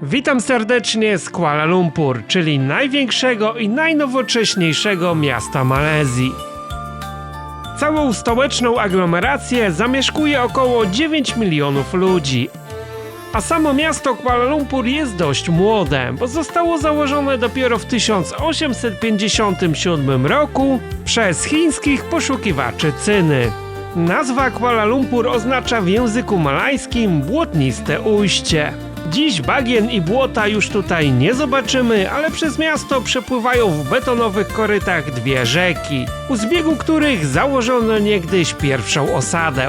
Witam serdecznie z Kuala Lumpur, czyli największego i najnowocześniejszego miasta Malezji. Całą stołeczną aglomerację zamieszkuje około 9 milionów ludzi. A samo miasto Kuala Lumpur jest dość młode, bo zostało założone dopiero w 1857 roku przez chińskich poszukiwaczy cyny. Nazwa Kuala Lumpur oznacza w języku malajskim błotniste ujście. Dziś bagien i błota już tutaj nie zobaczymy, ale przez miasto przepływają w betonowych korytach dwie rzeki, u zbiegu których założono niegdyś pierwszą osadę.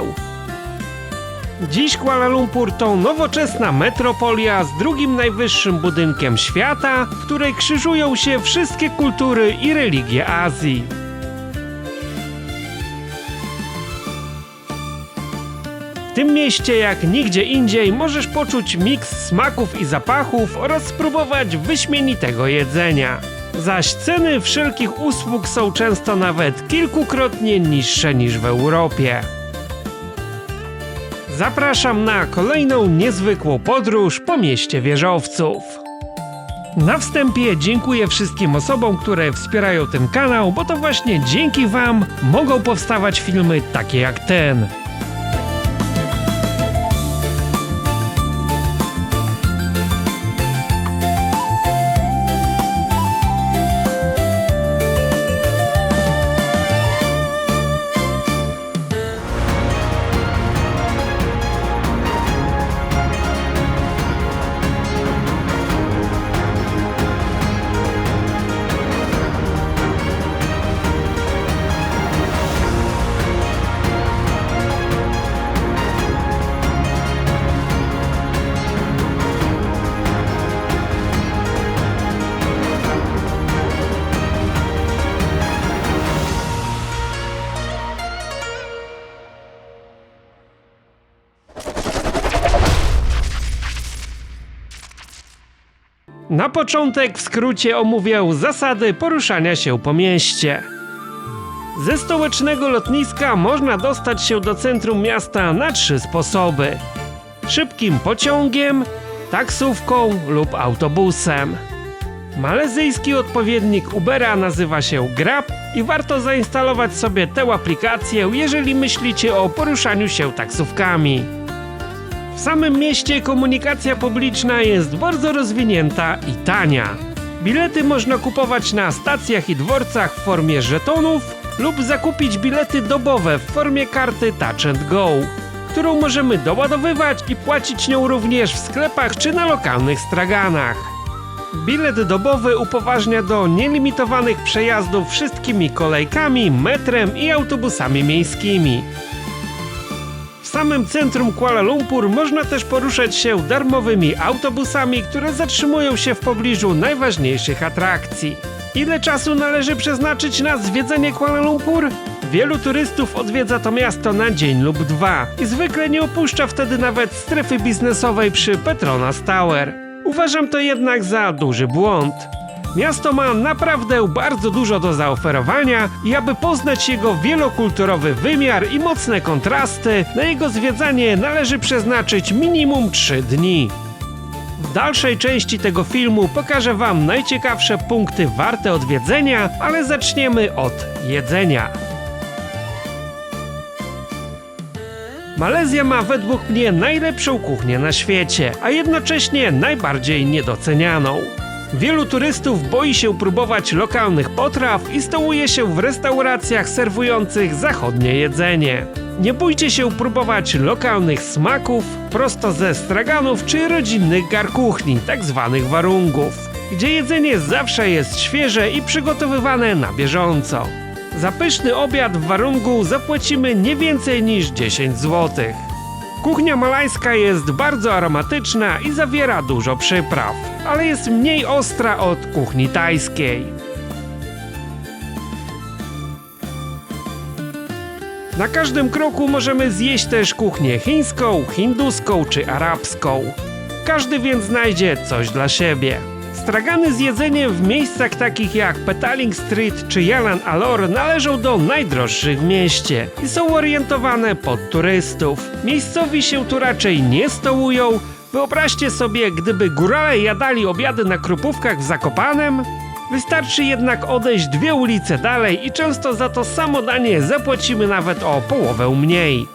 Dziś Kuala Lumpur to nowoczesna metropolia z drugim najwyższym budynkiem świata, w której krzyżują się wszystkie kultury i religie Azji. W tym mieście jak nigdzie indziej możesz poczuć miks smaków i zapachów oraz spróbować wyśmienitego jedzenia. Zaś ceny wszelkich usług są często nawet kilkukrotnie niższe niż w Europie. Zapraszam na kolejną niezwykłą podróż po mieście wieżowców. Na wstępie dziękuję wszystkim osobom, które wspierają ten kanał, bo to właśnie dzięki Wam mogą powstawać filmy takie jak ten. Na początek w skrócie omówię zasady poruszania się po mieście. Ze stołecznego lotniska można dostać się do centrum miasta na 3 sposoby: szybkim pociągiem, taksówką lub autobusem. Malezyjski odpowiednik Ubera nazywa się Grab i warto zainstalować sobie tę aplikację, jeżeli myślicie o poruszaniu się taksówkami. W samym mieście komunikacja publiczna jest bardzo rozwinięta i tania. Bilety można kupować na stacjach i dworcach w formie żetonów lub zakupić bilety dobowe w formie karty Touch and Go, którą możemy doładowywać i płacić nią również w sklepach czy na lokalnych straganach. Bilet dobowy upoważnia do nielimitowanych przejazdów wszystkimi kolejkami, metrem i autobusami miejskimi. W samym centrum Kuala Lumpur można też poruszać się darmowymi autobusami, które zatrzymują się w pobliżu najważniejszych atrakcji. Ile czasu należy przeznaczyć na zwiedzenie Kuala Lumpur? Wielu turystów odwiedza to miasto na dzień lub 2 i zwykle nie opuszcza wtedy nawet strefy biznesowej przy Petronas Tower. Uważam to jednak za duży błąd. Miasto ma naprawdę bardzo dużo do zaoferowania i aby poznać jego wielokulturowy wymiar i mocne kontrasty, na jego zwiedzanie należy przeznaczyć minimum 3 dni. W dalszej części tego filmu pokażę Wam najciekawsze punkty warte odwiedzenia, ale zaczniemy od jedzenia. Malezja ma według mnie najlepszą kuchnię na świecie, a jednocześnie najbardziej niedocenianą. Wielu turystów boi się próbować lokalnych potraw i stołuje się w restauracjach serwujących zachodnie jedzenie. Nie bójcie się próbować lokalnych smaków prosto ze straganów czy rodzinnych gar kuchni, tzw. warungów, gdzie jedzenie zawsze jest świeże i przygotowywane na bieżąco. Za pyszny obiad w warungu zapłacimy nie więcej niż 10 zł. Kuchnia malajska jest bardzo aromatyczna i zawiera dużo przypraw, ale jest mniej ostra od kuchni tajskiej. Na każdym kroku możemy zjeść też kuchnię chińską, hinduską czy arabską. Każdy więc znajdzie coś dla siebie. Stragany z jedzeniem w miejscach takich jak Petaling Street czy Jalan Alor należą do najdroższych w mieście i są orientowane pod turystów. Miejscowi się tu raczej nie stołują, Wyobraźcie sobie, gdyby górale jadali obiady na Krupówkach w Zakopanem. Wystarczy jednak odejść 2 ulice dalej i często za to samo danie zapłacimy nawet o połowę mniej.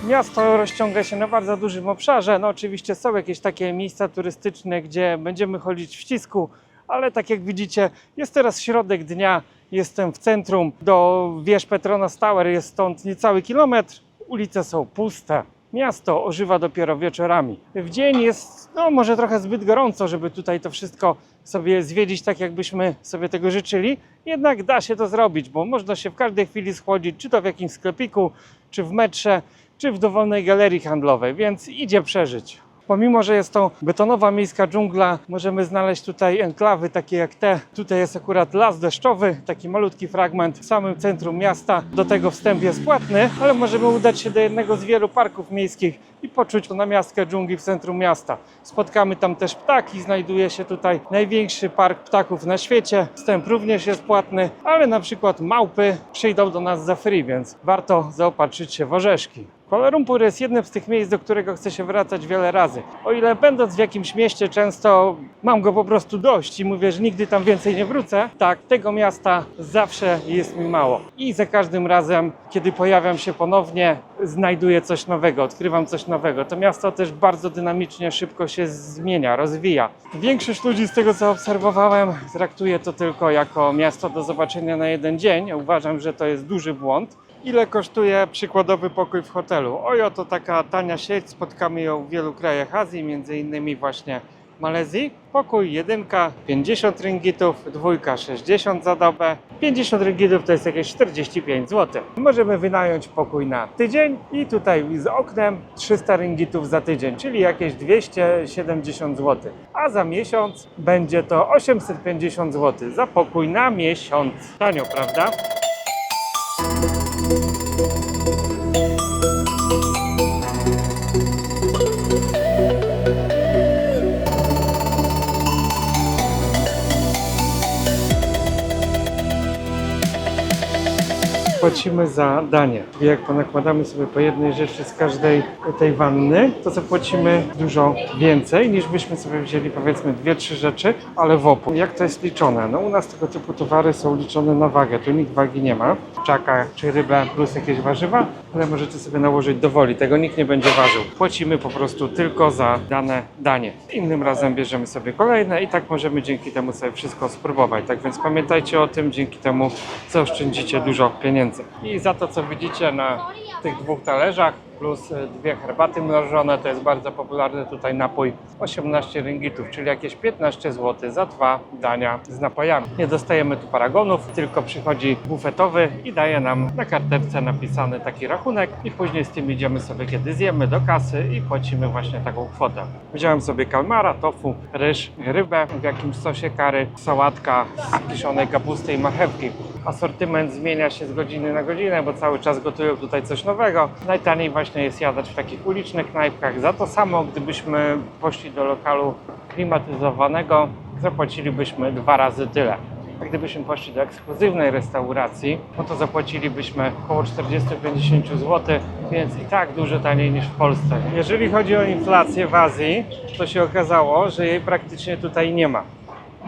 Miasto rozciąga się na bardzo dużym obszarze. No oczywiście są jakieś takie miejsca turystyczne, gdzie będziemy chodzić w ścisku, ale tak jak widzicie, jest teraz środek dnia, jestem w centrum, do wież Petronas Tower jest stąd niecały kilometr, ulice są puste. Miasto ożywa dopiero wieczorami. W dzień jest może trochę zbyt gorąco, żeby tutaj to wszystko sobie zwiedzić tak, jakbyśmy sobie tego życzyli. Jednak da się to zrobić, bo można się w każdej chwili schłodzić, czy to w jakimś sklepiku, czy w metrze, czy w dowolnej galerii handlowej, więc idzie przeżyć. Pomimo, że jest to betonowa miejska dżungla, możemy znaleźć tutaj enklawy takie jak te. Tutaj jest akurat las deszczowy, taki malutki fragment w samym centrum miasta. Do tego wstęp jest płatny, ale możemy udać się do jednego z wielu parków miejskich i poczuć namiastkę dżungli w centrum miasta. Spotkamy tam też ptaki, znajduje się tutaj największy park ptaków na świecie. Wstęp również jest płatny, ale na przykład małpy przyjdą do nas za free, więc warto zaopatrzyć się w orzeszki. Kuala Lumpur jest jednym z tych miejsc, do którego chcę się wracać wiele razy. O ile będąc w jakimś mieście często mam go po prostu dość i mówię, że nigdy tam więcej nie wrócę, tak tego miasta zawsze jest mi mało. I za każdym razem, kiedy pojawiam się ponownie, znajduję coś nowego, odkrywam coś nowego. To miasto też bardzo dynamicznie, szybko się zmienia, rozwija. Większość ludzi z tego, co obserwowałem, traktuje to tylko jako miasto do zobaczenia na jeden dzień. Ja uważam, że to jest duży błąd. Ile kosztuje przykładowy pokój w hotelu? Ojo, to taka tania sieć, spotkamy ją w wielu krajach Azji, między innymi właśnie Malezji. Pokój 1 50 ringgitów, 2 60 za dobę, 50 ringgitów to jest jakieś 45 zł. Możemy wynająć pokój na tydzień i tutaj z oknem 300 ringgitów za tydzień, czyli jakieś 270 zł. A za miesiąc będzie to 850 zł za pokój na miesiąc. Tanio, prawda? Płacimy za danie. Jak ponakładamy sobie po jednej rzeczy z każdej tej wanny, to zapłacimy dużo więcej niż byśmy sobie wzięli powiedzmy 2-3 rzeczy, ale w opór. Jak to jest liczone? No u nas tego typu towary są liczone na wagę, tu nikt wagi nie ma. Czaka czy rybę plus jakieś warzywa, ale możecie sobie nałożyć do woli, tego nikt nie będzie ważył. Płacimy po prostu tylko za dane danie. Innym razem bierzemy sobie kolejne i tak możemy dzięki temu sobie wszystko spróbować. Tak więc pamiętajcie o tym, dzięki temu zaoszczędzicie dużo pieniędzy. I za to, co widzicie na tych 2 talerzach, plus 2 herbaty mrożone, to jest bardzo popularny tutaj napój, 18 ringgitów, czyli jakieś 15 zł za 2 dania z napojami. Nie dostajemy tu paragonów, tylko przychodzi bufetowy i daje nam na karteczce napisany taki rachunek i później z tym idziemy sobie, kiedy zjemy, do kasy i płacimy właśnie taką kwotę. Wziąłem sobie kalmara, tofu, ryż, rybę w jakimś sosie curry, sałatka z kiszonej kapusty i marchewki. Asortyment zmienia się z godziny na godzinę, bo cały czas gotują tutaj coś nowego. Najtaniej właśnie jest jadać w takich ulicznych knajpkach. Za to samo, gdybyśmy poszli do lokalu klimatyzowanego, zapłacilibyśmy 2 razy tyle. A gdybyśmy poszli do ekskluzywnej restauracji, no to zapłacilibyśmy około 40-50 zł, więc i tak dużo taniej niż w Polsce. Jeżeli chodzi o inflację w Azji, to się okazało, że jej praktycznie tutaj nie ma.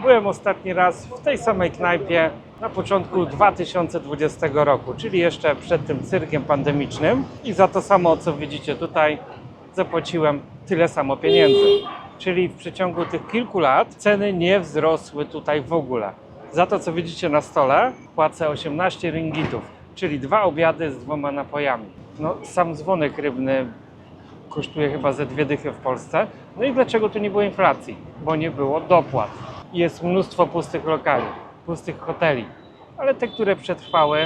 Byłem ostatni raz w tej samej knajpie na początku 2020 roku, czyli jeszcze przed tym cyrkiem pandemicznym i za to samo, co widzicie tutaj, zapłaciłem tyle samo pieniędzy. Czyli w przeciągu tych kilku lat ceny nie wzrosły tutaj w ogóle. Za to, co widzicie na stole, płacę 18 ringgitów, czyli 2 obiady z 2 napojami. No, sam dzwonek rybny kosztuje chyba ze 2 dychy w Polsce. No i dlaczego tu nie było inflacji? Bo nie było dopłat. Jest mnóstwo pustych lokali, pustych hoteli, ale te, które przetrwały,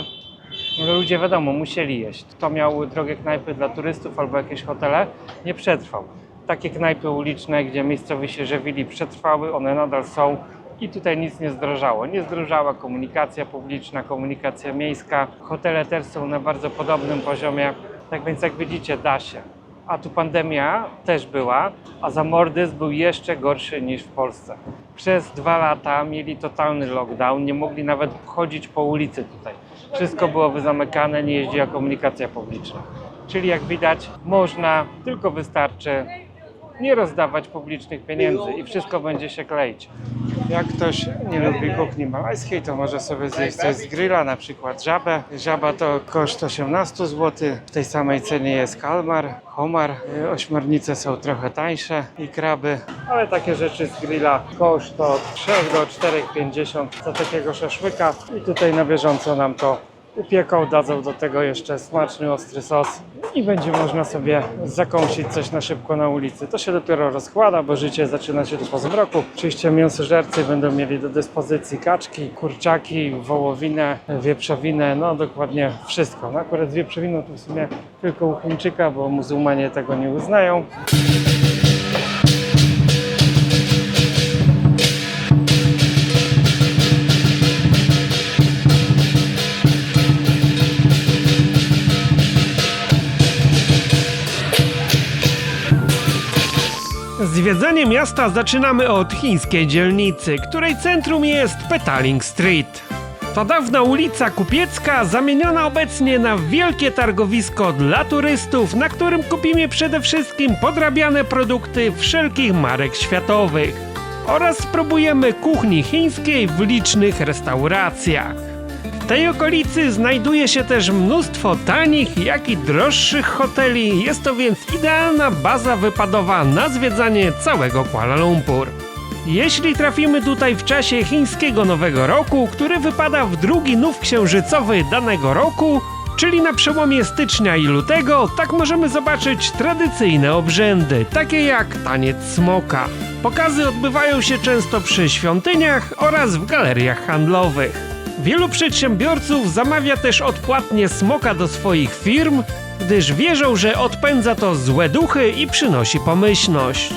ludzie wiadomo, musieli jeść. Kto miał drogie knajpy dla turystów albo jakieś hotele, nie przetrwał. Takie knajpy uliczne, gdzie miejscowi się żywili, przetrwały, one nadal są i tutaj nic nie zdrożało. Nie zdrożała komunikacja publiczna, komunikacja miejska. Hotele też są na bardzo podobnym poziomie, tak więc jak widzicie, da się. A tu pandemia też była, a zamordyzm był jeszcze gorszy niż w Polsce. Przez 2 lata mieli totalny lockdown, nie mogli nawet chodzić po ulicy tutaj. Wszystko było wyzamykane, nie jeździła komunikacja publiczna. Czyli jak widać, można, tylko wystarczy nie rozdawać publicznych pieniędzy i wszystko będzie się kleić. Jak ktoś nie lubi kuchni malajskiej, to może sobie zjeść coś z grilla, na przykład żabę. Żaba to koszt 18 zł, w tej samej cenie jest kalmar, homar, ośmiornice są trochę tańsze i kraby, ale takie rzeczy z grilla koszt od 3 do 4,50 za takiego szaszłyka i tutaj na bieżąco nam to upieką, dadzą do tego jeszcze smaczny, ostry sos i będzie można sobie zakąsić coś na szybko na ulicy. To się dopiero rozkłada, bo życie zaczyna się tu po zmroku. Oczywiście mięsożercy będą mieli do dyspozycji kaczki, kurczaki, wołowinę, wieprzowinę, no dokładnie wszystko. No akurat z wieprzowiną to w sumie tylko u Chińczyka, bo muzułmanie tego nie uznają. Zwiedzanie miasta zaczynamy od chińskiej dzielnicy, której centrum jest Petaling Street. To dawna ulica kupiecka, zamieniona obecnie na wielkie targowisko dla turystów, na którym kupimy przede wszystkim podrabiane produkty wszelkich marek światowych oraz spróbujemy kuchni chińskiej w licznych restauracjach. W tej okolicy znajduje się też mnóstwo tanich, jak i droższych hoteli, jest to więc idealna baza wypadowa na zwiedzanie całego Kuala Lumpur. Jeśli trafimy tutaj w czasie chińskiego Nowego Roku, który wypada w drugi nów księżycowy danego roku, czyli na przełomie stycznia i lutego, tak możemy zobaczyć tradycyjne obrzędy, takie jak taniec smoka. Pokazy odbywają się często przy świątyniach oraz w galeriach handlowych. Wielu przedsiębiorców zamawia też odpłatnie smoka do swoich firm, gdyż wierzą, że odpędza to złe duchy i przynosi pomyślność.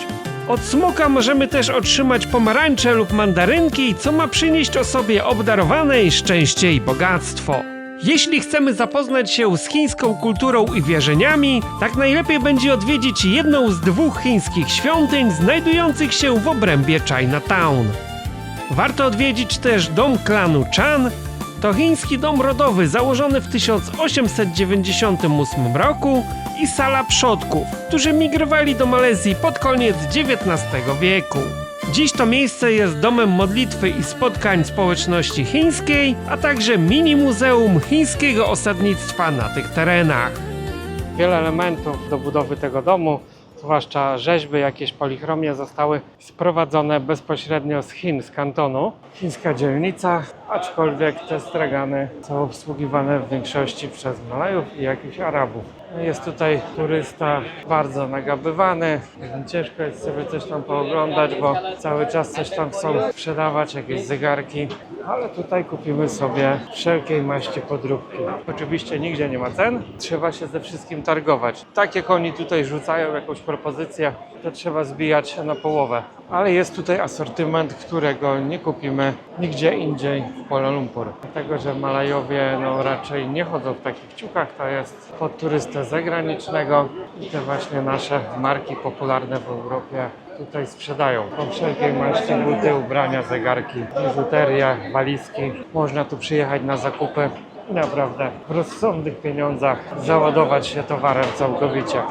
Od smoka możemy też otrzymać pomarańcze lub mandarynki, co ma przynieść osobie obdarowanej szczęście i bogactwo. Jeśli chcemy zapoznać się z chińską kulturą i wierzeniami, tak najlepiej będzie odwiedzić jedną z dwóch chińskich świątyń znajdujących się w obrębie Chinatown. Warto odwiedzić też dom klanu Chan. To chiński dom rodowy założony w 1898 roku i sala przodków, którzy migrowali do Malezji pod koniec XIX wieku. Dziś to miejsce jest domem modlitwy i spotkań społeczności chińskiej, a także mini muzeum chińskiego osadnictwa na tych terenach. Wiele elementów do budowy tego domu, zwłaszcza rzeźby, jakieś polichromie, zostały sprowadzone bezpośrednio z Chin, z Kantonu. Chińska dzielnica, aczkolwiek te stragany są obsługiwane w większości przez Malajów i jakichś Arabów. Jest tutaj turysta bardzo nagabywany, ciężko jest sobie coś tam pooglądać, bo cały czas coś tam chcą sprzedawać, jakieś zegarki, ale tutaj kupimy sobie wszelkiej maści podróbki. Oczywiście nigdzie nie ma cen, trzeba się ze wszystkim targować. Tak jak oni tutaj rzucają jakąś propozycję, to trzeba zbijać na połowę. Ale jest tutaj asortyment, którego nie kupimy nigdzie indziej w Kuala Lumpur. Dlatego, że Malajowie raczej nie chodzą w takich ciuchach, to jest pod turystę zagranicznego i te właśnie nasze marki popularne w Europie tutaj sprzedają. Po wszelkiej maści buty, ubrania, zegarki, biżuteria, walizki. Można tu przyjechać na zakupy i naprawdę w rozsądnych pieniądzach załadować się towarem całkowicie.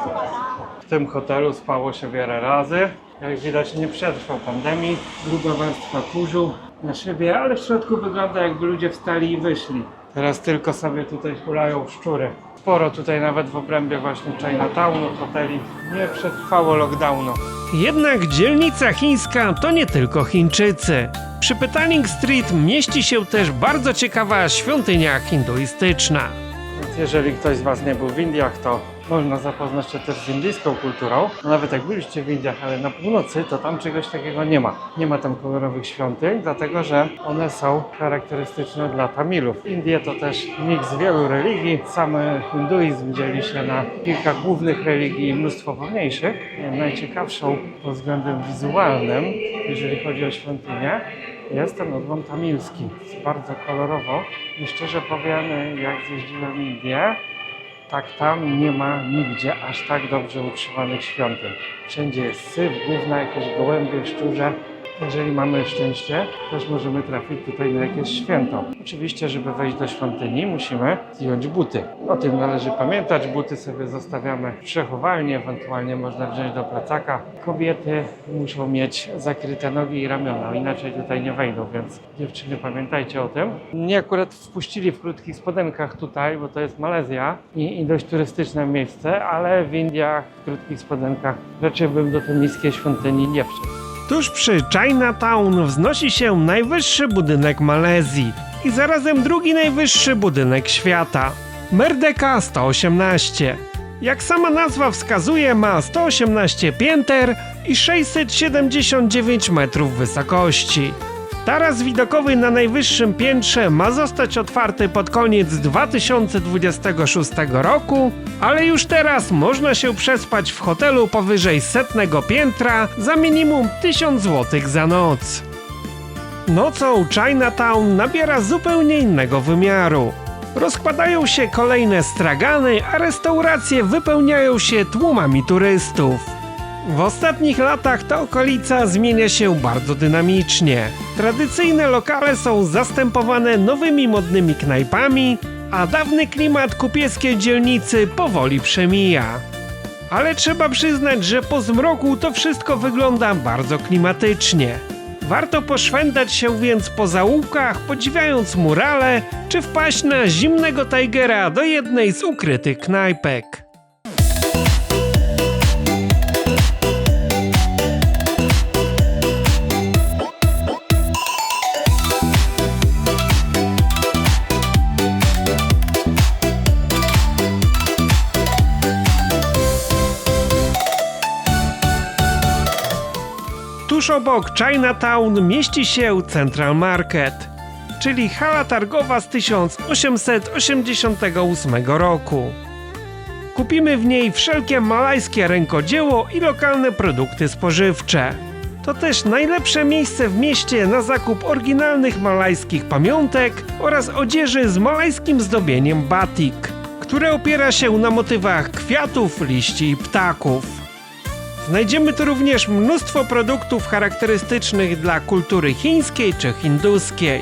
W tym hotelu spało się wiele razy. Jak widać, nie przetrwał pandemii. Gruba warstwa kurzu na szybie, ale w środku wygląda, jakby ludzie wstali i wyszli. Teraz tylko sobie tutaj hulają szczury. Sporo tutaj nawet w obrębie właśnie Chinatownu, hoteli nie przetrwało lockdownu. Jednak dzielnica chińska to nie tylko Chińczycy. Przy Petaling Street mieści się też bardzo ciekawa świątynia hinduistyczna. Więc jeżeli ktoś z Was nie był w Indiach, to można zapoznać się też z indyjską kulturą. Nawet jak byliście w Indiach, ale na północy, to tam czegoś takiego nie ma. Nie ma tam kolorowych świątyń, dlatego że one są charakterystyczne dla Tamilów. Indie to też miks wielu religii. Sam hinduizm dzieli się na kilka głównych religii i mnóstwo pomniejszych. Najciekawszą pod względem wizualnym, jeżeli chodzi o świątynię, jest ten odłam tamilski. Jest bardzo kolorowo i szczerze powiem, jak zjeździłem w Indię, tak tam nie ma nigdzie aż tak dobrze utrzymanych świątyń. Wszędzie jest syf, gówna, jakieś gołębie, szczurze. Jeżeli mamy szczęście, też możemy trafić tutaj na jakieś święto. Oczywiście, żeby wejść do świątyni, musimy zdjąć buty. O tym należy pamiętać. Buty sobie zostawiamy w przechowalni, ewentualnie można wziąć do plecaka. Kobiety muszą mieć zakryte nogi i ramiona, inaczej tutaj nie wejdą, więc dziewczyny, pamiętajcie o tym. Mnie akurat wpuścili w krótkich spodenkach tutaj, bo to jest Malezja i dość turystyczne miejsce, ale w Indiach w krótkich spodenkach raczej bym do tej miejskiej świątyni nie wszedł. Tuż przy Chinatown wznosi się najwyższy budynek Malezji i zarazem drugi najwyższy budynek świata. Merdeka 118. Jak sama nazwa wskazuje, ma 118 pięter i 679 metrów wysokości. Taras widokowy na najwyższym piętrze ma zostać otwarty pod koniec 2026 roku, ale już teraz można się przespać w hotelu powyżej 100 piętra za minimum 1000 zł za noc. Nocą Chinatown nabiera zupełnie innego wymiaru. Rozkładają się kolejne stragany, a restauracje wypełniają się tłumami turystów. W ostatnich latach ta okolica zmienia się bardzo dynamicznie. Tradycyjne lokale są zastępowane nowymi modnymi knajpami, a dawny klimat kupieckiej dzielnicy powoli przemija. Ale trzeba przyznać, że po zmroku to wszystko wygląda bardzo klimatycznie. Warto poszwędzać się więc po zaułkach, podziwiając murale, czy wpaść na zimnego Tigera do jednej z ukrytych knajpek. Tuż obok Chinatown mieści się Central Market, czyli hala targowa z 1888 roku. Kupimy w niej wszelkie malajskie rękodzieło i lokalne produkty spożywcze. To też najlepsze miejsce w mieście na zakup oryginalnych malajskich pamiątek oraz odzieży z malajskim zdobieniem batik, które opiera się na motywach kwiatów, liści i ptaków. Znajdziemy tu również mnóstwo produktów charakterystycznych dla kultury chińskiej czy hinduskiej.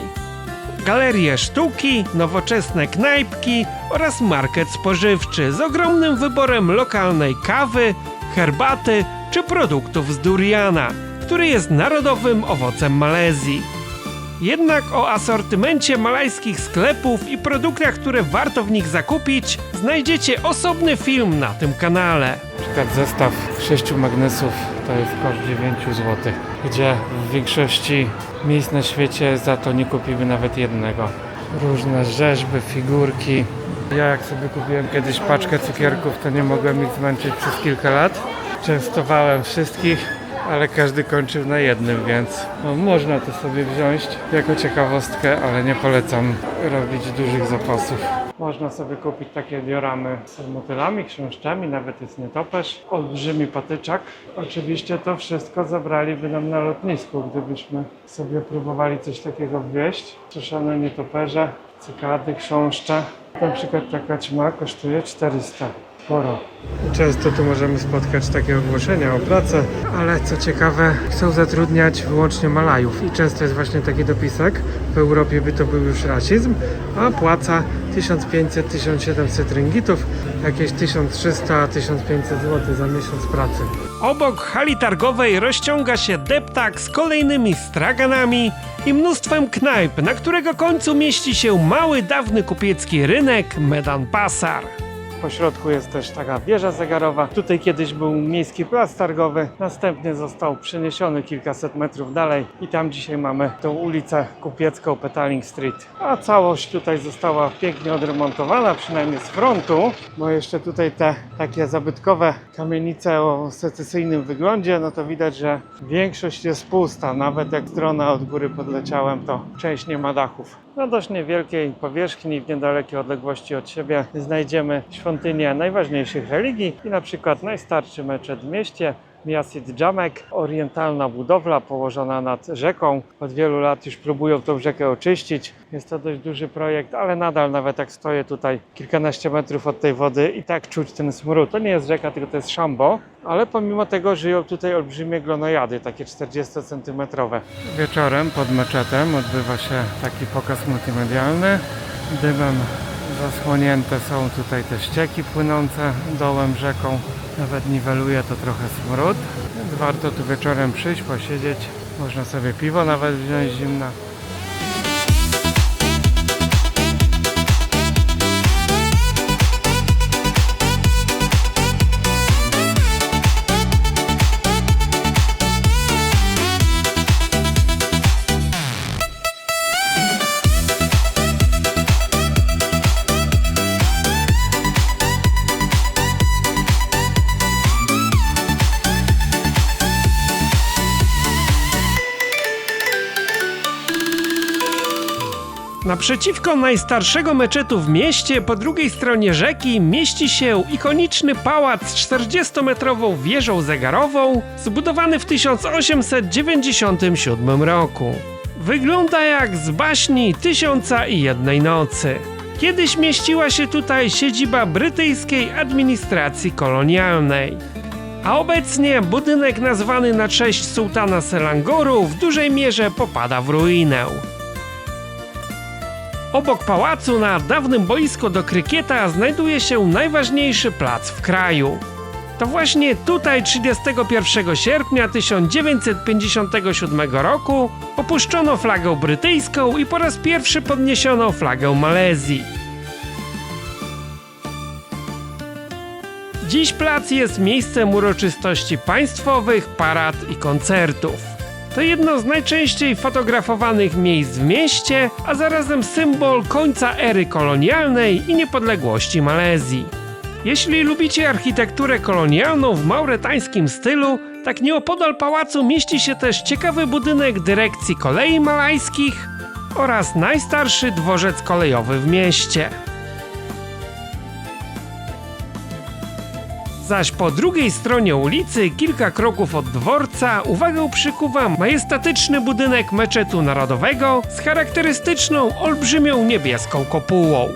Galerie sztuki, nowoczesne knajpki oraz market spożywczy z ogromnym wyborem lokalnej kawy, herbaty czy produktów z duriana, który jest narodowym owocem Malezji. Jednak o asortymencie malajskich sklepów i produktach, które warto w nich zakupić, znajdziecie osobny film na tym kanale. Na przykład zestaw 6 magnesów to jest koszt 9 zł, gdzie w większości miejsc na świecie za to nie kupimy nawet jednego. Różne rzeźby, figurki. Ja jak sobie kupiłem kiedyś paczkę cukierków, to nie mogłem ich zmęczyć przez kilka lat. Częstowałem wszystkich, ale każdy kończył na jednym, więc można to sobie wziąć jako ciekawostkę, ale nie polecam robić dużych zapasów. Można sobie kupić takie dioramy z motylami, chrząszczami, nawet jest nietoperz, olbrzymi patyczak. Oczywiście to wszystko zabraliby nam na lotnisku, gdybyśmy sobie próbowali coś takiego wwieźć. Suszone nietoperze, cykady, chrząszcze. Na przykład taka ćma kosztuje 400. Sporo. Często tu możemy spotkać takie ogłoszenia o pracę, ale co ciekawe, chcą zatrudniać wyłącznie Malajów i często jest właśnie taki dopisek. W Europie by to był już rasizm, a płaca 1500-1700 ringgitów, jakieś 1300-1500 zł za miesiąc pracy. Obok hali targowej rozciąga się deptak z kolejnymi straganami i mnóstwem knajp, na którego końcu mieści się mały, dawny kupiecki rynek Medan Pasar. Po środku jest też taka wieża zegarowa. Tutaj kiedyś był miejski plac targowy, następnie został przeniesiony kilkaset metrów dalej i tam dzisiaj mamy tą ulicę kupiecką Petaling Street. A całość tutaj została pięknie odremontowana, przynajmniej z frontu, bo jeszcze tutaj te takie zabytkowe kamienice o secesyjnym wyglądzie, no to widać, że większość jest pusta. Nawet jak z drona od góry podleciałem, to część nie ma dachów. Na dość niewielkiej powierzchni, w niedalekiej odległości od siebie znajdziemy świątynię najważniejszych religii i na przykład najstarszy meczet w mieście, Masjid Jamek, orientalna budowla położona nad rzeką. Od wielu lat już próbują tą rzekę oczyścić. Jest to dość duży projekt, ale nadal nawet jak stoję tutaj kilkanaście metrów od tej wody i tak czuć ten smród. To nie jest rzeka, tylko to jest szambo, ale pomimo tego żyją tutaj olbrzymie glonojady, takie 40-centymetrowe. Wieczorem pod meczetem odbywa się taki pokaz multimedialny. Dymem zasłonięte są tutaj te ścieki płynące dołem rzeką. Nawet niweluje to trochę smród, więc warto tu wieczorem przyjść, posiedzieć. Można sobie piwo nawet wziąć zimne. Naprzeciwko najstarszego meczetu w mieście, po drugiej stronie rzeki, mieści się ikoniczny pałac z 40-metrową wieżą zegarową, zbudowany w 1897 roku. Wygląda jak z baśni Tysiąca i Jednej Nocy. Kiedyś mieściła się tutaj siedziba brytyjskiej administracji kolonialnej. A obecnie budynek nazwany na cześć sułtana Selangoru w dużej mierze popada w ruinę. Obok pałacu na dawnym boisku do krykieta znajduje się najważniejszy plac w kraju. To właśnie tutaj 31 sierpnia 1957 roku opuszczono flagę brytyjską i po raz pierwszy podniesiono flagę Malezji. Dziś plac jest miejscem uroczystości państwowych, parad i koncertów. To jedno z najczęściej fotografowanych miejsc w mieście, a zarazem symbol końca ery kolonialnej i niepodległości Malezji. Jeśli lubicie architekturę kolonialną w mauretańskim stylu, tak nieopodal pałacu mieści się też ciekawy budynek dyrekcji kolei malajskich oraz najstarszy dworzec kolejowy w mieście. Zaś po drugiej stronie ulicy, kilka kroków od dworca, uwagę przykuwa majestatyczny budynek meczetu narodowego z charakterystyczną, olbrzymią niebieską kopułą.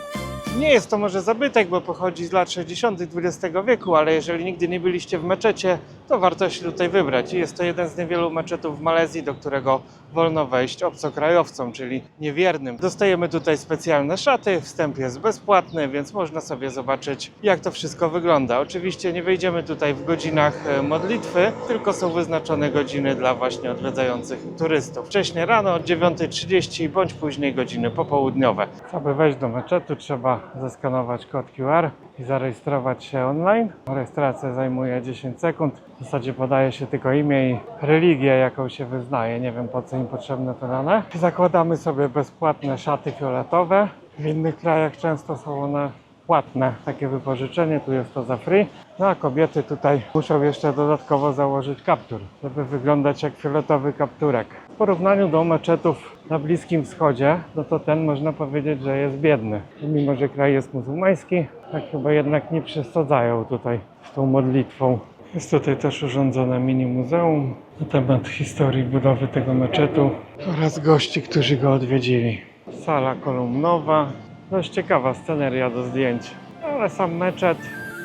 Nie jest to może zabytek, bo pochodzi z lat 60. XX wieku, ale jeżeli nigdy nie byliście w meczecie, to warto się tutaj wybrać. Jest to jeden z niewielu meczetów w Malezji, do którego wolno wejść obcokrajowcom, czyli niewiernym. Dostajemy tutaj specjalne szaty, wstęp jest bezpłatny, więc można sobie zobaczyć, jak to wszystko wygląda. Oczywiście nie wejdziemy tutaj w godzinach modlitwy, tylko są wyznaczone godziny dla właśnie odwiedzających turystów. Wcześniej rano od 9:30 bądź później godziny popołudniowe. Aby wejść do meczetu, trzeba zeskanować kod QR i zarejestrować się online. Rejestracja zajmuje 10 sekund. W zasadzie podaje się tylko imię i religię, jaką się wyznaje. Nie wiem, po co im potrzebne te dane. Zakładamy sobie bezpłatne szaty fioletowe. W innych krajach często są one płatne, takie wypożyczenie. Tu jest to za free. No a kobiety tutaj muszą jeszcze dodatkowo założyć kaptur, żeby wyglądać jak fioletowy kapturek. W porównaniu do meczetów na Bliskim Wschodzie, no to ten można powiedzieć, że jest biedny. Mimo że kraj jest muzułmański, tak chyba jednak nie przesadzają tutaj z tą modlitwą. Jest tutaj też urządzone mini muzeum na temat historii budowy tego meczetu oraz gości, którzy go odwiedzili. Sala kolumnowa, dość ciekawa sceneria do zdjęć, ale sam meczet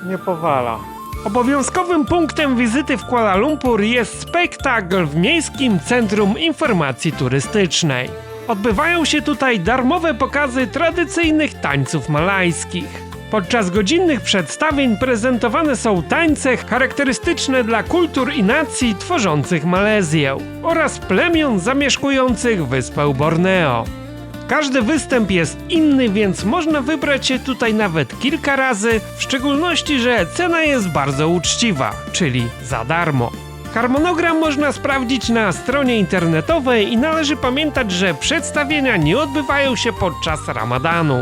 nie powala. Obowiązkowym punktem wizyty w Kuala Lumpur jest spektakl w Miejskim Centrum Informacji Turystycznej. Odbywają się tutaj darmowe pokazy tradycyjnych tańców malajskich. Podczas godzinnych przedstawień prezentowane są tańce charakterystyczne dla kultur i nacji tworzących Malezję oraz plemion zamieszkujących wyspę Borneo. Każdy występ jest inny, więc można wybrać się tutaj nawet kilka razy, w szczególności, że cena jest bardzo uczciwa, czyli za darmo. Harmonogram można sprawdzić na stronie internetowej i należy pamiętać, że przedstawienia nie odbywają się podczas Ramadanu.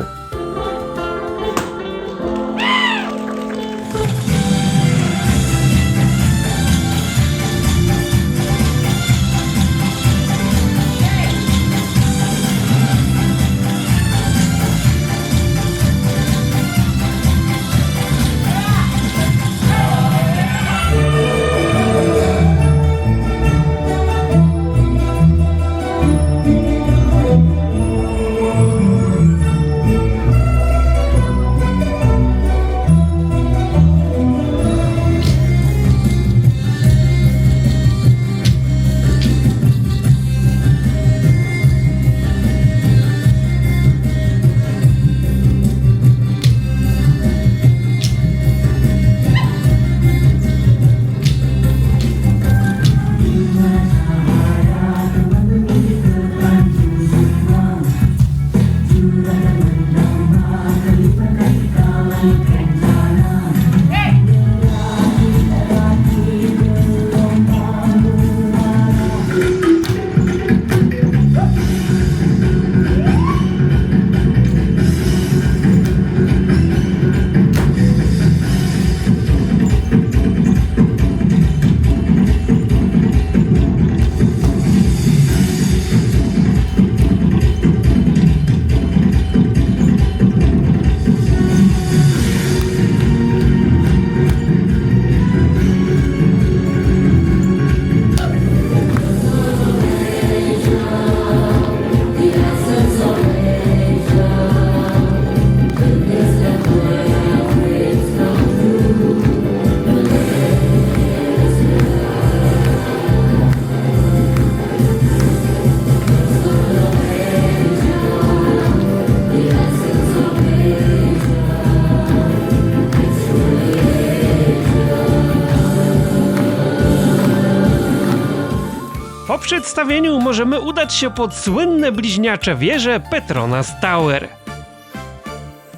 przedstawieniu możemy udać się pod słynne bliźniacze wieże Petronas Tower,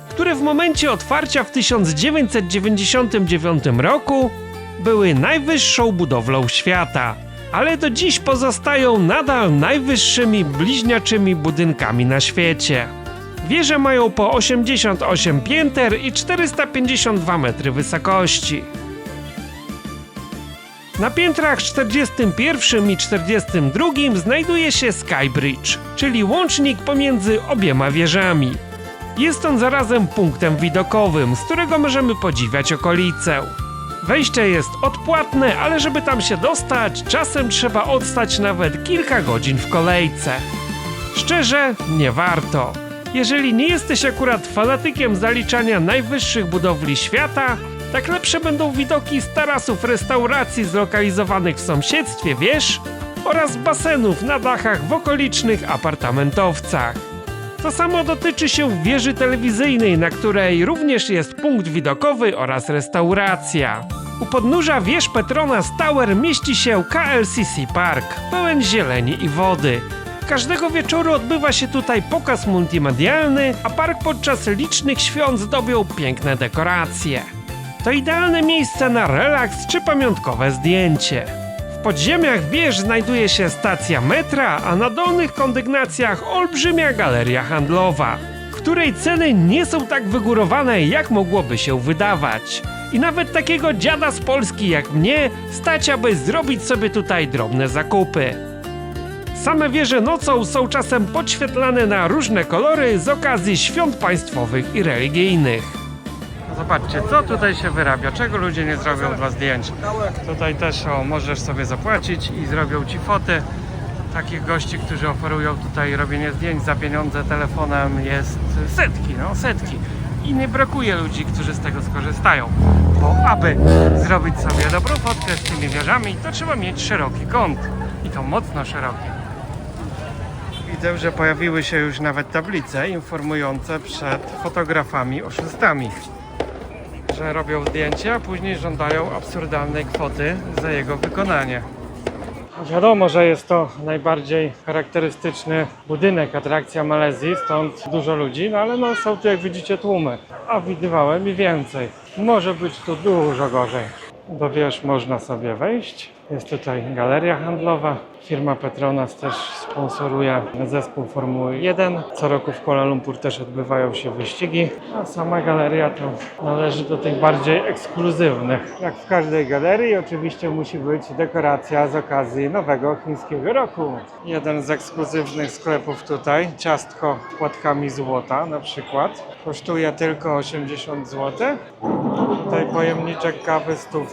które w momencie otwarcia w 1999 roku były najwyższą budowlą świata, ale do dziś pozostają nadal najwyższymi bliźniaczymi budynkami na świecie. Wieże mają po 88 pięter i 452 metry wysokości. Na piętrach 41 i 42 znajduje się Skybridge, czyli łącznik pomiędzy obiema wieżami. Jest on zarazem punktem widokowym, z którego możemy podziwiać okolice. Wejście jest odpłatne, ale żeby tam się dostać, czasem trzeba odstać nawet kilka godzin w kolejce. Szczerze, nie warto. Jeżeli nie jesteś akurat fanatykiem zaliczania najwyższych budowli świata, tak lepsze będą widoki z tarasów restauracji zlokalizowanych w sąsiedztwie wież oraz basenów na dachach w okolicznych apartamentowcach. To samo dotyczy się wieży telewizyjnej, na której również jest punkt widokowy oraz restauracja. U podnóża wież Petronas Tower mieści się KLCC Park, pełen zieleni i wody. Każdego wieczoru odbywa się tutaj pokaz multimedialny, a park podczas licznych świąt zdobią piękne dekoracje. To idealne miejsce na relaks czy pamiątkowe zdjęcie. W podziemiach wież znajduje się stacja metra, a na dolnych kondygnacjach olbrzymia galeria handlowa, w której ceny nie są tak wygórowane, jak mogłoby się wydawać. I nawet takiego dziada z Polski jak mnie stać, aby zrobić sobie tutaj drobne zakupy. Same wieże nocą są czasem podświetlane na różne kolory z okazji świąt państwowych i religijnych. Zobaczcie, co tutaj się wyrabia, czego ludzie nie zrobią dla zdjęć. Tutaj też możesz sobie zapłacić i zrobią ci foty. Takich gości, którzy oferują tutaj robienie zdjęć za pieniądze telefonem jest setki. I nie brakuje ludzi, którzy z tego skorzystają. Bo aby zrobić sobie dobrą fotkę z tymi wieżami, to trzeba mieć szeroki kąt. I to mocno szeroki. Widzę, że pojawiły się już nawet tablice informujące przed fotografami oszustami, że robią zdjęcie, a później żądają absurdalnej kwoty za jego wykonanie. Wiadomo, że jest to najbardziej charakterystyczny budynek, atrakcja Malezji, stąd dużo ludzi, ale są tu, jak widzicie, tłumy, a widywałem i więcej. Może być tu dużo gorzej. Do wież można sobie wejść. Jest tutaj galeria handlowa. Firma Petronas też sponsoruje zespół Formuły 1. Co roku w Kuala Lumpur też odbywają się wyścigi, a sama galeria to należy do tych bardziej ekskluzywnych. Jak w każdej galerii oczywiście musi być dekoracja z okazji nowego chińskiego roku. Jeden z ekskluzywnych sklepów tutaj, ciastko z płatkami złota na przykład, kosztuje tylko 80 zł. Tutaj pojemniczek kawy 100.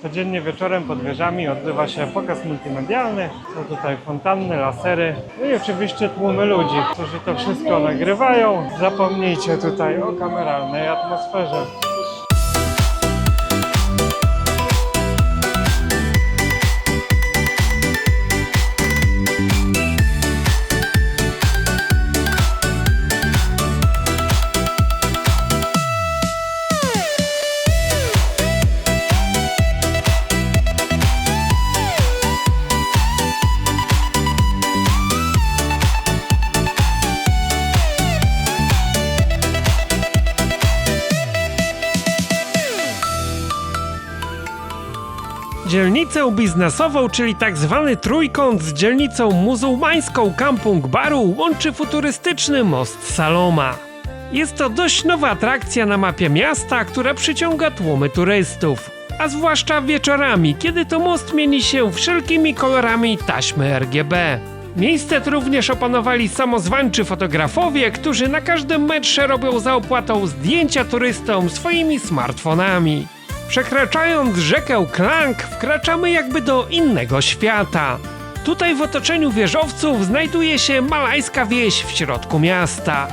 Codziennie wieczorem pod wieżami odbywa się pokaz multimedialny. Są tutaj fontanny, lasery, no i oczywiście tłumy ludzi, którzy to wszystko nagrywają. Zapomnijcie tutaj o kameralnej atmosferze. Dzielnicę biznesową, czyli tak zwany trójkąt z dzielnicą muzułmańską Kampung Baru łączy futurystyczny most Saloma. Jest to dość nowa atrakcja na mapie miasta, która przyciąga tłumy turystów, a zwłaszcza wieczorami, kiedy to most mieni się wszelkimi kolorami taśmy RGB. Miejsce to również opanowali samozwańczy fotografowie, którzy na każdym metrze robią za opłatą zdjęcia turystom swoimi smartfonami. Przekraczając rzekę Klang, wkraczamy jakby do innego świata. Tutaj w otoczeniu wieżowców znajduje się malajska wieś w środku miasta.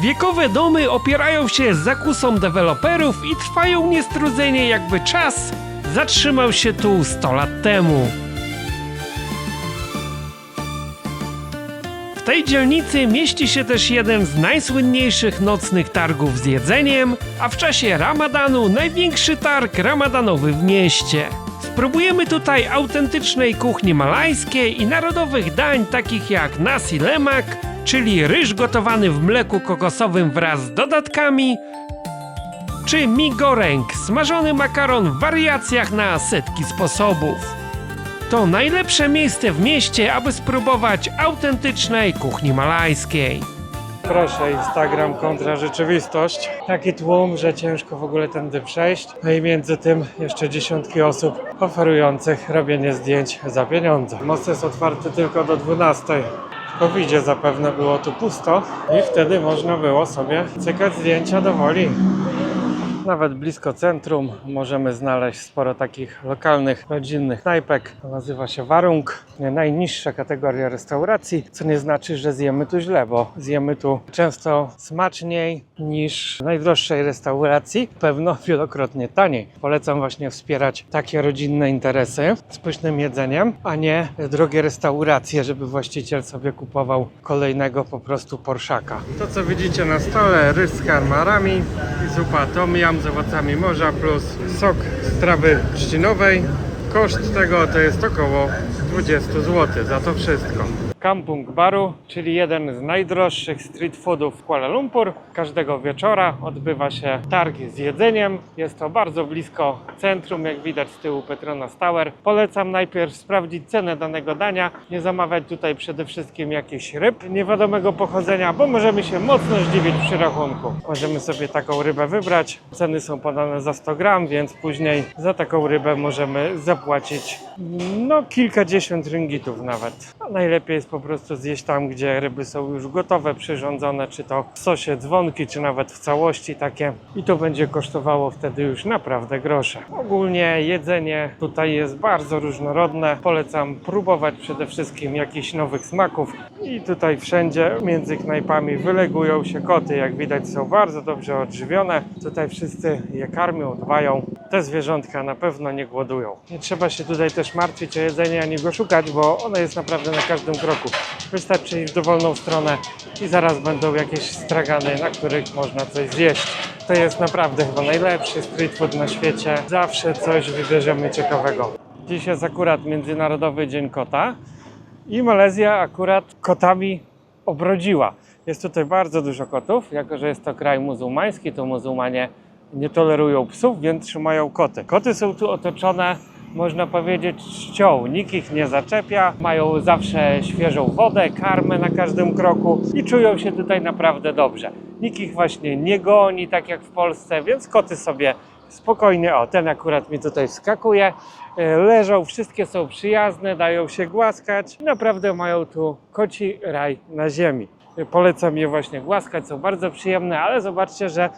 Wiekowe domy opierają się zakusom deweloperów i trwają niestrudzenie, jakby czas zatrzymał się tu 100 lat temu. W tej dzielnicy mieści się też jeden z najsłynniejszych nocnych targów z jedzeniem, a w czasie Ramadanu największy targ ramadanowy w mieście. Spróbujemy tutaj autentycznej kuchni malajskiej i narodowych dań takich jak nasi lemak, czyli ryż gotowany w mleku kokosowym wraz z dodatkami, czy mie goreng, smażony makaron w wariacjach na setki sposobów. To najlepsze miejsce w mieście, aby spróbować autentycznej kuchni malajskiej. Proszę, Instagram kontra rzeczywistość. Taki tłum, że ciężko w ogóle tędy przejść. No i między tym jeszcze dziesiątki osób oferujących robienie zdjęć za pieniądze. Most jest otwarty tylko do 12. W COVID-zie zapewne było tu pusto i wtedy można było sobie cykać zdjęcia do woli. Nawet blisko centrum możemy znaleźć sporo takich lokalnych, rodzinnych knajpek. To nazywa się Warung. Najniższa kategoria restauracji, co nie znaczy, że zjemy tu źle, bo zjemy tu często smaczniej niż w najdroższej restauracji, pewno wielokrotnie taniej. Polecam właśnie wspierać takie rodzinne interesy z pysznym jedzeniem, a nie drogie restauracje, żeby właściciel sobie kupował kolejnego po prostu porszaka. To, co widzicie na stole, ryż z karmarami i zupa tom yum z owocami morza plus sok z trawy trzcinowej. Koszt tego to jest około 20 zł za to wszystko. Kampung Baru, czyli jeden z najdroższych street foodów w Kuala Lumpur. Każdego wieczora odbywa się targ z jedzeniem. Jest to bardzo blisko centrum, jak widać z tyłu Petronas Tower. Polecam najpierw sprawdzić cenę danego dania. Nie zamawiać tutaj przede wszystkim jakichś ryb niewiadomego pochodzenia, bo możemy się mocno zdziwić przy rachunku. Możemy sobie taką rybę wybrać. Ceny są podane za 100 gram, więc później za taką rybę możemy zapłacić kilkadziesiąt ringgitów nawet. A najlepiej jest po prostu zjeść tam, gdzie ryby są już gotowe, przyrządzone, czy to w sosie dzwonki, czy nawet w całości takie. I to będzie kosztowało wtedy już naprawdę grosze. Ogólnie jedzenie tutaj jest bardzo różnorodne. Polecam próbować przede wszystkim jakichś nowych smaków. I tutaj wszędzie między knajpami wylegują się koty. Jak widać, są bardzo dobrze odżywione. Tutaj wszyscy je karmią, dbają. Te zwierzątka na pewno nie głodują. Nie trzeba się tutaj też martwić o jedzenie, ani go szukać, bo ono jest naprawdę na każdym kroku. Wystarczy iść w dowolną stronę i zaraz będą jakieś stragany, na których można coś zjeść. To jest naprawdę chyba najlepszy street food na świecie. Zawsze coś wybierzemy ciekawego. Dziś jest akurat Międzynarodowy Dzień Kota i Malezja akurat kotami obrodziła. Jest tutaj bardzo dużo kotów, jako że jest to kraj muzułmański, to muzułmanie nie tolerują psów, więc trzymają koty. Koty są tu otoczone, można powiedzieć, czcią. Nikt ich nie zaczepia, mają zawsze świeżą wodę, karmę na każdym kroku i czują się tutaj naprawdę dobrze. Nikt ich właśnie nie goni, tak jak w Polsce, więc koty sobie spokojnie, ten akurat mi tutaj wskakuje, leżą, wszystkie są przyjazne, dają się głaskać. Naprawdę mają tu koci raj na ziemi. Polecam je właśnie głaskać, są bardzo przyjemne, ale zobaczcie, że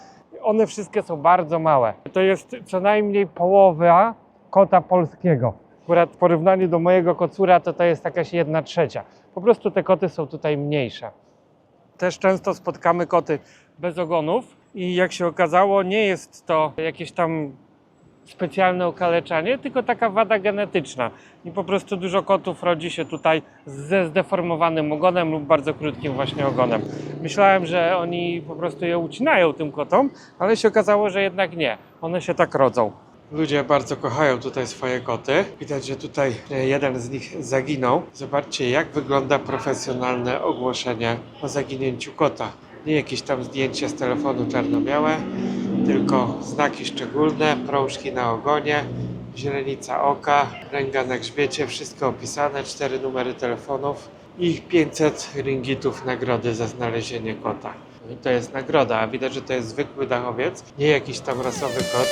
one wszystkie są bardzo małe. To jest co najmniej połowa kota polskiego. Akurat w porównaniu do mojego kocura to jest jakaś 1/3. Po prostu te koty są tutaj mniejsze. Też często spotkamy koty bez ogonów i jak się okazało, nie jest to jakieś tam specjalne okaleczanie, tylko taka wada genetyczna. I po prostu dużo kotów rodzi się tutaj ze zdeformowanym ogonem lub bardzo krótkim właśnie ogonem. Myślałem, że oni po prostu je ucinają tym kotom, ale się okazało, że jednak nie. One się tak rodzą. Ludzie bardzo kochają tutaj swoje koty. Widać, że tutaj jeden z nich zaginął. Zobaczcie, jak wygląda profesjonalne ogłoszenie o zaginięciu kota. Nie jakieś tam zdjęcie z telefonu czarno-białe, tylko znaki szczególne, prążki na ogonie, źrenica oka, ręga na grzbiecie, wszystko opisane, 4 numery telefonów i 500 ringgitów nagrody za znalezienie kota. I to jest nagroda, a widać, że to jest zwykły dachowiec, nie jakiś tam rasowy kot.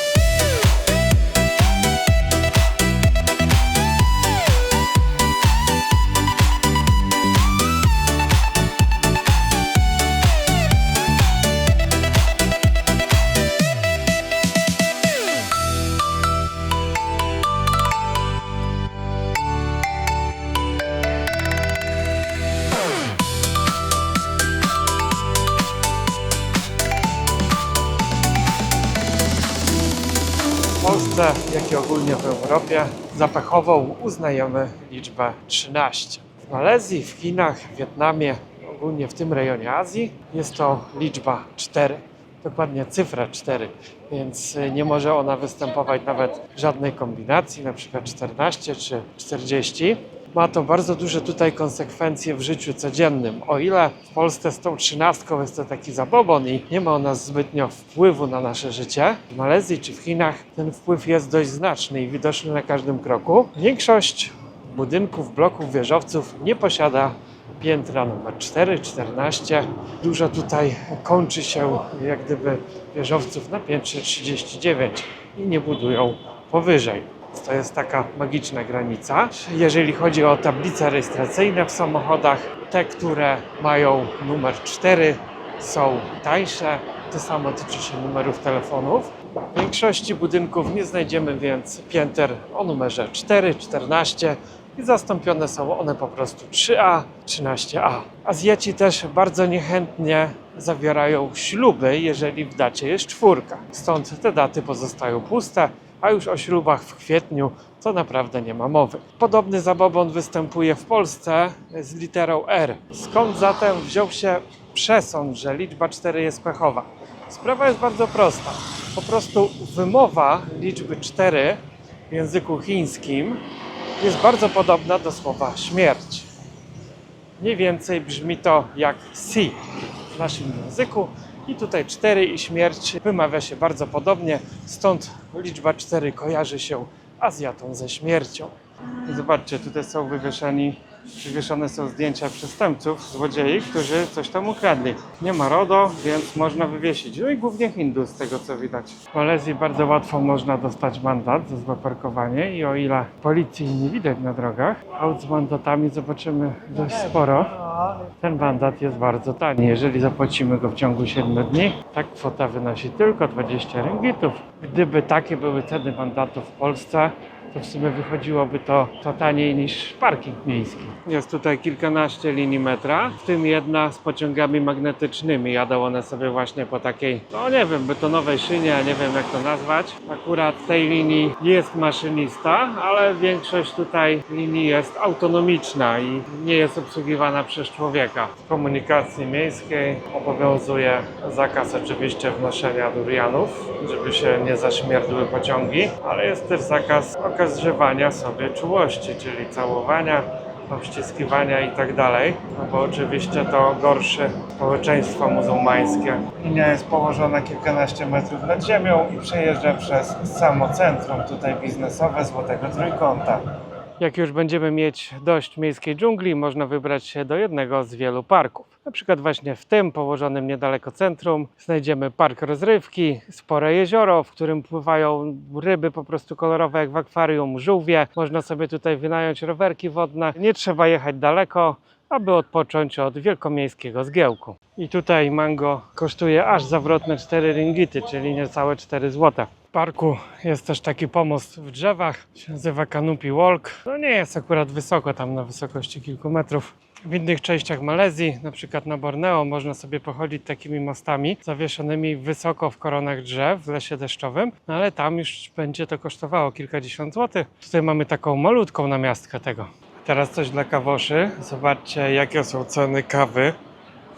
W Polsce, jak i ogólnie w Europie, za pechową uznajemy liczbę 13. W Malezji, w Chinach, w Wietnamie, ogólnie w tym rejonie Azji jest to liczba 4. Dokładnie cyfra 4, więc nie może ona występować nawet w żadnej kombinacji, na przykład 14 czy 40. Ma to bardzo duże tutaj konsekwencje w życiu codziennym. O ile w Polsce z tą 13 jest to taki zabobon i nie ma ona zbytnio wpływu na nasze życie, w Malezji czy w Chinach ten wpływ jest dość znaczny i widoczny na każdym kroku. Większość budynków, bloków, wieżowców nie posiada piętra numer 4, 14. Dużo tutaj kończy się jak gdyby wieżowców na piętrze 39 i nie budują powyżej. To jest taka magiczna granica. Jeżeli chodzi o tablice rejestracyjne w samochodach, te, które mają numer 4 są tańsze. To samo tyczy się numerów telefonów. W większości budynków nie znajdziemy więc pięter o numerze 4, 14 i zastąpione są one po prostu 3A, 13A. Azjaci też bardzo niechętnie zawierają śluby, jeżeli w dacie jest 4. Stąd te daty pozostają puste, a już o ślubach w kwietniu to naprawdę nie ma mowy. Podobny zabobon występuje w Polsce z literą R. Skąd zatem wziął się przesąd, że liczba 4 jest pechowa? Sprawa jest bardzo prosta. Po prostu wymowa liczby 4 w języku chińskim jest bardzo podobna do słowa śmierć. Mniej więcej brzmi to jak si w naszym języku i tutaj 4 i śmierć wymawia się bardzo podobnie, stąd liczba 4 kojarzy się Azjatom ze śmiercią. I zobaczcie, tutaj są wywieszone są zdjęcia przestępców, złodziei, którzy coś tam ukradli. Nie ma RODO, więc można wywiesić. No i głównie Hindu, z tego co widać. W Malezji bardzo łatwo można dostać mandat za złe parkowanie i o ile policji nie widać na drogach, aut z mandatami zobaczymy dość sporo. Ten mandat jest bardzo tani. Jeżeli zapłacimy go w ciągu 7 dni, ta kwota wynosi tylko 20 ringgitów. Gdyby takie były ceny mandatów w Polsce, to w sumie wychodziłoby to taniej niż parking miejski. Jest tutaj kilkanaście linii metra, w tym jedna z pociągami magnetycznymi. Jadą one sobie właśnie po takiej, no nie wiem, betonowej szynie, nie wiem jak to nazwać. Akurat w tej linii jest maszynista, ale większość tutaj linii jest autonomiczna i nie jest obsługiwana przez człowieka. W komunikacji miejskiej obowiązuje zakaz oczywiście wnoszenia durianów, żeby się nie zaśmierdły pociągi, ale jest też zakaz okazywania sobie czułości, czyli całowania, obściskiwania i tak dalej, no bo oczywiście to gorszy społeczeństwo muzułmańskie. Linia jest położona kilkanaście metrów nad ziemią i przejeżdża przez samo centrum tutaj biznesowe Złotego Trójkąta. Jak już będziemy mieć dość miejskiej dżungli, można wybrać się do jednego z wielu parków. Na przykład właśnie w tym, położonym niedaleko centrum, znajdziemy park rozrywki, spore jezioro, w którym pływają ryby po prostu kolorowe jak w akwarium, żółwie. Można sobie tutaj wynająć rowerki wodne. Nie trzeba jechać daleko, aby odpocząć od wielkomiejskiego zgiełku. I tutaj mango kosztuje aż zawrotne 4 ringgity, czyli niecałe 4 zł. W parku jest też taki pomost w drzewach, się nazywa Canopy Walk. No nie jest akurat wysoko, tam na wysokości kilku metrów. W innych częściach Malezji, na przykład na Borneo, można sobie pochodzić takimi mostami zawieszonymi wysoko w koronach drzew w lesie deszczowym, no ale tam już będzie to kosztowało kilkadziesiąt złotych. Tutaj mamy taką malutką namiastkę tego. Teraz coś dla kawoszy. Zobaczcie, jakie są ceny kawy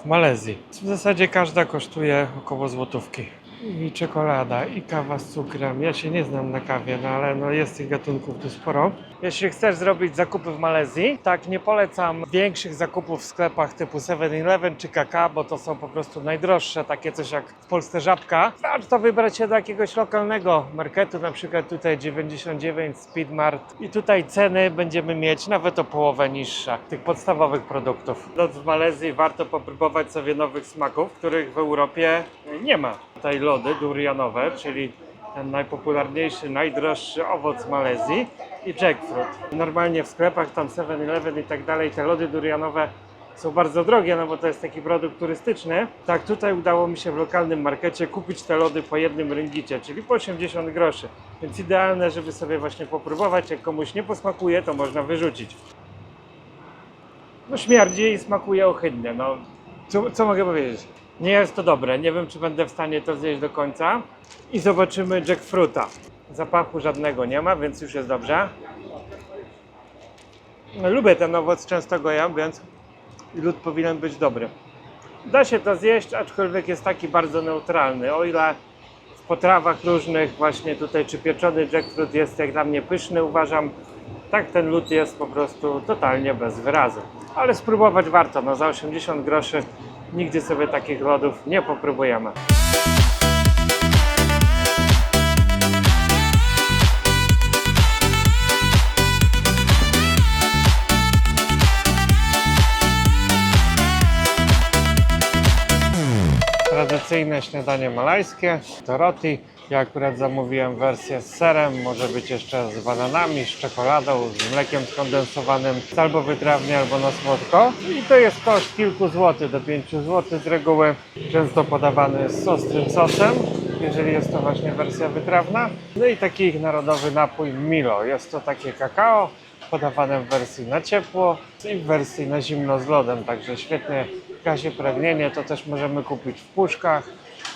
w Malezji. W zasadzie każda kosztuje około złotówki. I czekolada, i kawa z cukrem. Ja się nie znam na kawie, no ale no jest tych gatunków tu sporo. Jeśli chcesz zrobić zakupy w Malezji, tak nie polecam większych zakupów w sklepach typu 7-Eleven czy KK, bo to są po prostu najdroższe, takie coś jak w Polsce Żabka. Warto wybrać się do jakiegoś lokalnego marketu, na przykład tutaj 99 Speedmart i tutaj ceny będziemy mieć nawet o połowę niższe tych podstawowych produktów. W Malezji warto popróbować sobie nowych smaków, których w Europie nie ma. Tutaj lody durianowe, czyli ten najpopularniejszy, najdroższy owoc Malezji i jackfruit. Normalnie w sklepach, tam 7-Eleven i tak dalej, te lody durianowe są bardzo drogie, no bo to jest taki produkt turystyczny. Tak, tutaj udało mi się w lokalnym markecie kupić te lody po 1 ringicie, czyli po 80 groszy. Więc idealne, żeby sobie właśnie popróbować. Jak komuś nie posmakuje, to można wyrzucić. No śmierdzi i smakuje ohydnie, no co mogę powiedzieć? Nie jest to dobre, nie wiem czy będę w stanie to zjeść do końca. I zobaczymy jackfruita. Zapachu żadnego nie ma, więc już jest dobrze. No, lubię ten owoc, często go jem, więc i lód powinien być dobry. Da się to zjeść, aczkolwiek jest taki bardzo neutralny. O ile w potrawach różnych, właśnie tutaj czy pieczony jackfruit jest jak dla mnie pyszny, uważam, tak ten lód jest po prostu totalnie bez wyrazu. Ale spróbować warto, no za 80 groszy nigdzie sobie takich lodów nie popróbujemy. Tradycyjne śniadanie malajskie to roti. Ja akurat zamówiłem wersję z serem, może być jeszcze z bananami, z czekoladą, z mlekiem skondensowanym, albo wytrawnie, albo na słodko. I to jest koszt kilku złotych do 5 zł z reguły. Często podawany z ostrym sosem, jeżeli jest to właśnie wersja wytrawna. No i taki ich narodowy napój Milo. Jest to takie kakao podawane w wersji na ciepło i w wersji na zimno z lodem, także świetnie gazi pragnienie. To też możemy kupić w puszkach,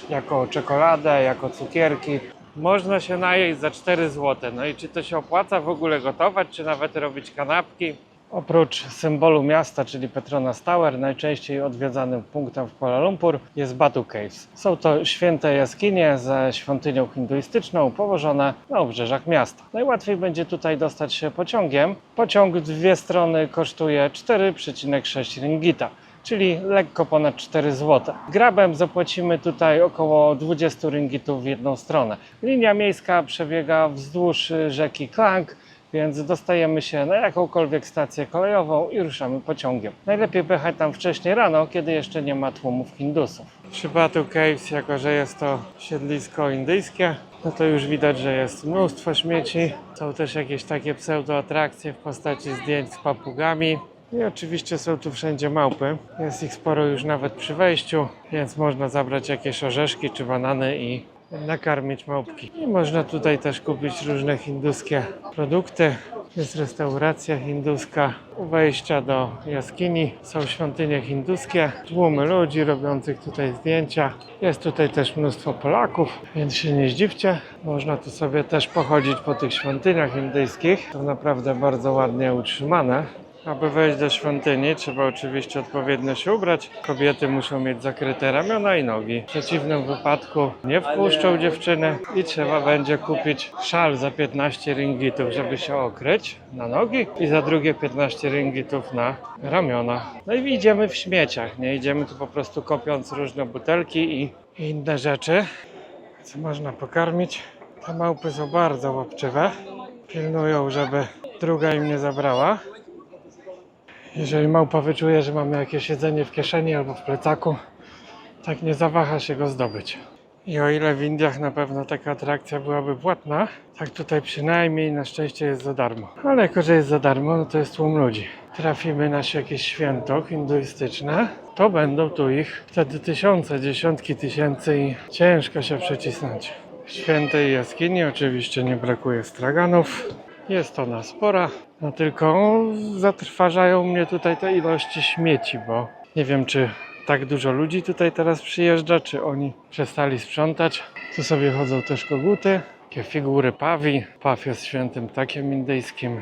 jako czekoladę, jako cukierki. Można się najeść za 4 zł. No i czy to się opłaca w ogóle gotować, czy nawet robić kanapki? Oprócz symbolu miasta, czyli Petronas Tower, najczęściej odwiedzanym punktem w Kuala Lumpur jest Batu Caves. Są to święte jaskinie ze świątynią hinduistyczną położone na obrzeżach miasta. Najłatwiej będzie tutaj dostać się pociągiem. Pociąg w dwie strony kosztuje 4,6 ringgita, czyli lekko ponad 4 zł. Grabem zapłacimy tutaj około 20 ringgitów w jedną stronę. Linia miejska przebiega wzdłuż rzeki Klang, więc dostajemy się na jakąkolwiek stację kolejową i ruszamy pociągiem. Najlepiej pojechać tam wcześniej rano, kiedy jeszcze nie ma tłumów Hindusów. Przy Batu Caves, jako że jest to siedlisko indyjskie, no to już widać, że jest mnóstwo śmieci. Są też jakieś takie pseudoatrakcje w postaci zdjęć z papugami. I oczywiście są tu wszędzie małpy. Jest ich sporo już nawet przy wejściu, więc można zabrać jakieś orzeszki czy banany i nakarmić małpki. I można tutaj też kupić różne hinduskie produkty. Jest restauracja hinduska. U wejścia do jaskini są świątynie hinduskie, tłumy ludzi robiących tutaj zdjęcia. Jest tutaj też mnóstwo Polaków, więc się nie zdziwcie. Można tu sobie też pochodzić po tych świątyniach indyjskich. To naprawdę bardzo ładnie utrzymane. Aby wejść do świątyni, trzeba oczywiście odpowiednio się ubrać. Kobiety muszą mieć zakryte ramiona i nogi. W przeciwnym wypadku nie wpuszczą dziewczyny i trzeba będzie kupić szal za 15 ringgitów, żeby się okryć na nogi i za drugie 15 ringgitów na ramiona. No i idziemy w śmieciach, nie idziemy tu po prostu kopiąc różne butelki i inne rzeczy, co można pokarmić. Te małpy są bardzo łapczywe. Pilnują, żeby druga im nie zabrała. Jeżeli małpa wyczuje, że mamy jakieś jedzenie w kieszeni albo w plecaku, tak nie zawaha się go zdobyć. I o ile w Indiach na pewno taka atrakcja byłaby płatna, tak tutaj przynajmniej na szczęście jest za darmo. Ale jako, że jest za darmo, no to jest tłum ludzi. Trafimy na jakieś święto hinduistyczne, to będą tu ich wtedy tysiące, dziesiątki tysięcy i ciężko się przecisnąć. W świętej jaskini oczywiście nie brakuje straganów. Jest ona spora, no tylko zatrważają mnie tutaj te ilości śmieci, bo nie wiem, czy tak dużo ludzi tutaj teraz przyjeżdża, czy oni przestali sprzątać. Tu sobie chodzą też koguty, takie figury pawi. Paw jest świętym ptakiem indyjskim.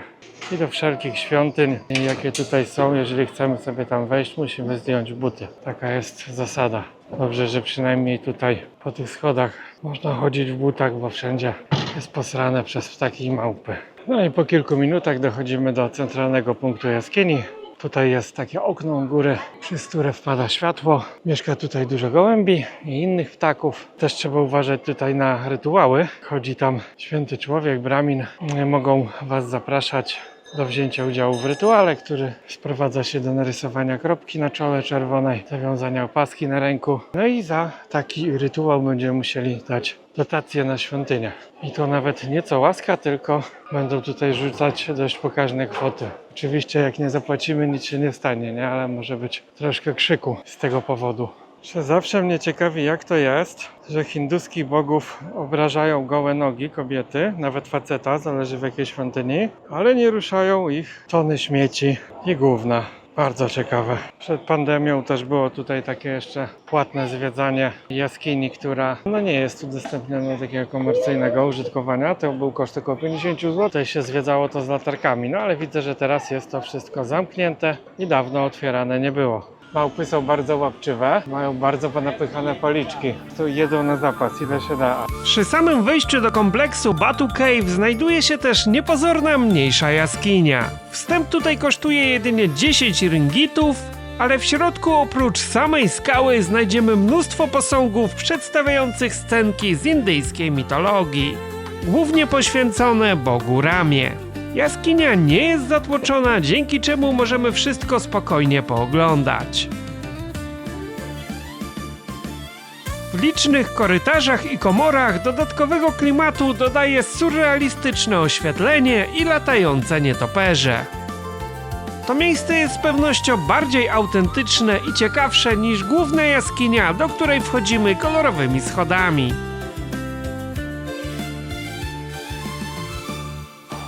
I do wszelkich świątyń, jakie tutaj są, jeżeli chcemy sobie tam wejść, musimy zdjąć buty. Taka jest zasada. Dobrze, że przynajmniej tutaj po tych schodach można chodzić w butach, bo wszędzie jest posrane przez ptaki i małpy. No i po kilku minutach dochodzimy do centralnego punktu jaskini. Tutaj jest takie okno u góry, przez które wpada światło. Mieszka tutaj dużo gołębi i innych ptaków. Też trzeba uważać tutaj na rytuały. Chodzi tam święty człowiek, Brahmin. Mogą Was zapraszać do wzięcia udziału w rytuale, który sprowadza się do narysowania kropki na czole czerwonej, zawiązania opaski na ręku. No i za taki rytuał będziemy musieli dać dotację na świątynię. I to nawet nie co łaska, tylko będą tutaj rzucać dość pokaźne kwoty. Oczywiście jak nie zapłacimy, nic się nie stanie, nie? Ale może być troszkę krzyku z tego powodu. Zawsze mnie ciekawi, jak to jest, że hinduskich bogów obrażają gołe nogi kobiety, nawet faceta, zależy w jakiej świątyni, ale nie ruszają ich tony śmieci i gówna. Bardzo ciekawe. Przed pandemią też było tutaj takie jeszcze płatne zwiedzanie jaskini, która nie jest udostępniona do takiego komercyjnego użytkowania. To był koszt około 50 zł. Tutaj się zwiedzało to z latarkami, ale widzę, że teraz jest to wszystko zamknięte i dawno otwierane nie było. Małpy są bardzo łapczywe, mają bardzo ponapychane policzki. Tu jedzą na zapas, ile się da. Przy samym wejściu do kompleksu Batu Cave znajduje się też niepozorna mniejsza jaskinia. Wstęp tutaj kosztuje jedynie 10 ringgitów, ale w środku oprócz samej skały znajdziemy mnóstwo posągów przedstawiających scenki z indyjskiej mitologii, głównie poświęcone bogu Ramie. Jaskinia nie jest zatłoczona, dzięki czemu możemy wszystko spokojnie pooglądać. W licznych korytarzach i komorach dodatkowego klimatu dodaje surrealistyczne oświetlenie i latające nietoperze. To miejsce jest z pewnością bardziej autentyczne i ciekawsze niż główna jaskinia, do której wchodzimy kolorowymi schodami.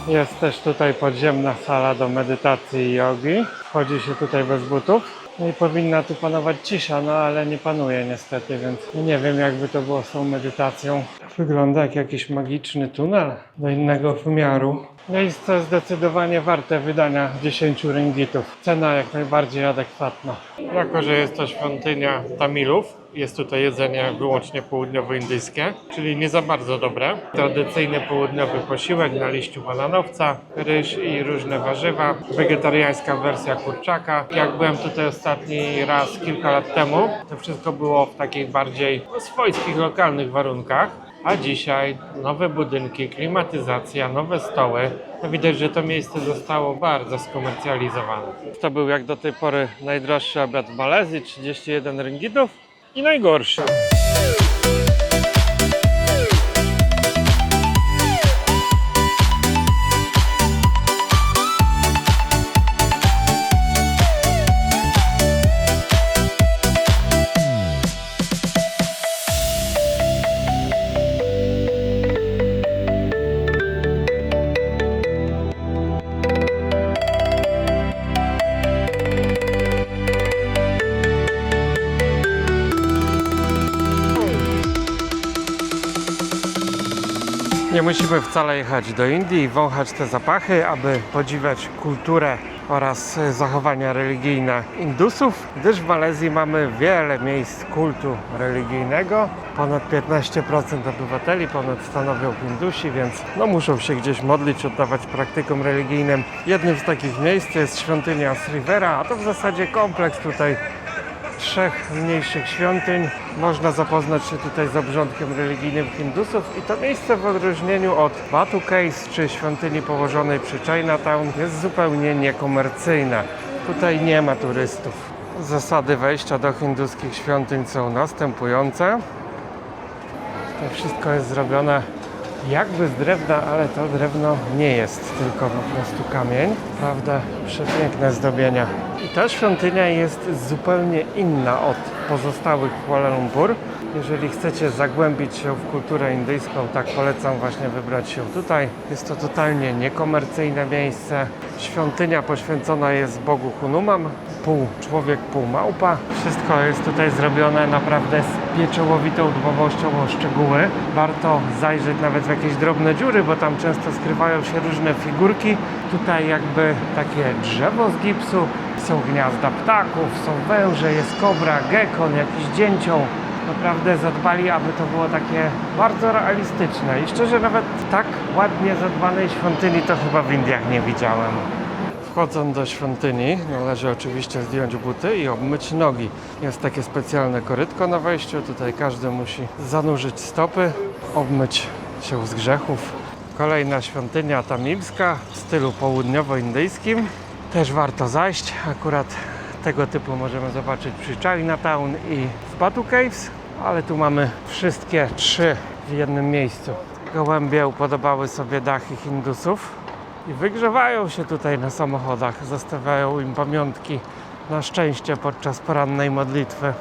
Jest też tutaj podziemna sala do medytacji i jogi. Wchodzi się tutaj bez butów. No i powinna tu panować cisza, ale nie panuje niestety, więc nie wiem, jakby to było z tą medytacją. Wygląda jak jakiś magiczny tunel do innego wymiaru. Miejsce zdecydowanie warte wydania 10 ringgitów. Cena jak najbardziej adekwatna. Jako że jest to świątynia Tamilów, jest tutaj jedzenie wyłącznie południowoindyjskie, czyli nie za bardzo dobre. Tradycyjny południowy posiłek na liściu bananowca, ryż i różne warzywa. Wegetariańska wersja kurczaka. Jak byłem tutaj ostatni raz kilka lat temu, to wszystko było w takich bardziej swojskich, lokalnych warunkach. A dzisiaj nowe budynki, klimatyzacja, nowe stoły. No widać, że to miejsce zostało bardzo skomercjalizowane. To był jak do tej pory najdroższy obiad w Malezji, 31 ringgitów i najgorszy. Nie musimy wcale jechać do Indii i wąchać te zapachy, aby podziwiać kulturę oraz zachowania religijne Indusów, gdyż w Malezji mamy wiele miejsc kultu religijnego. Ponad 15% obywateli ponad stanowią Hindusi, więc muszą się gdzieś modlić, oddawać praktykom religijnym. Jednym z takich miejsc jest świątynia Srivera, a to w zasadzie kompleks tutaj 3 mniejszych świątyń. Można zapoznać się tutaj z obrządkiem religijnym Hindusów i to miejsce w odróżnieniu od Batu Cave czy świątyni położonej przy Chinatown jest zupełnie niekomercyjne. Tutaj nie ma turystów. Zasady wejścia do hinduskich świątyń są następujące. To wszystko jest zrobione jakby z drewna, ale to drewno nie jest, tylko po prostu kamień. Prawda, przepiękne zdobienia. I ta świątynia jest zupełnie inna od pozostałych w Kuala Lumpur. Jeżeli chcecie zagłębić się w kulturę indyjską, tak polecam właśnie wybrać się tutaj. Jest to totalnie niekomercyjne miejsce. Świątynia poświęcona jest Bogu Hanuman, pół człowiek, pół małpa. Wszystko jest tutaj zrobione naprawdę z pieczołowitą dbałością o szczegóły. Warto zajrzeć nawet w jakieś drobne dziury, bo tam często skrywają się różne figurki. Tutaj jakby takie drzewo z gipsu, są gniazda ptaków, są węże, jest kobra, gekon, jakiś dzięcioł. Naprawdę zadbali, aby to było takie bardzo realistyczne i szczerze nawet tak ładnie zadbanej świątyni to chyba w Indiach nie widziałem. Wchodząc do świątyni należy oczywiście zdjąć buty i obmyć nogi. Jest takie specjalne korytko na wejściu, tutaj każdy musi zanurzyć stopy, obmyć się z grzechów. Kolejna świątynia tamilska w stylu południowoindyjskim. Też warto zajść, akurat tego typu możemy zobaczyć przy Chinatown i w Batu Caves, ale tu mamy wszystkie 3 w jednym miejscu. Gołębie upodobały sobie dachy Hindusów i wygrzewają się tutaj na samochodach, zostawiają im pamiątki na szczęście podczas porannej modlitwy.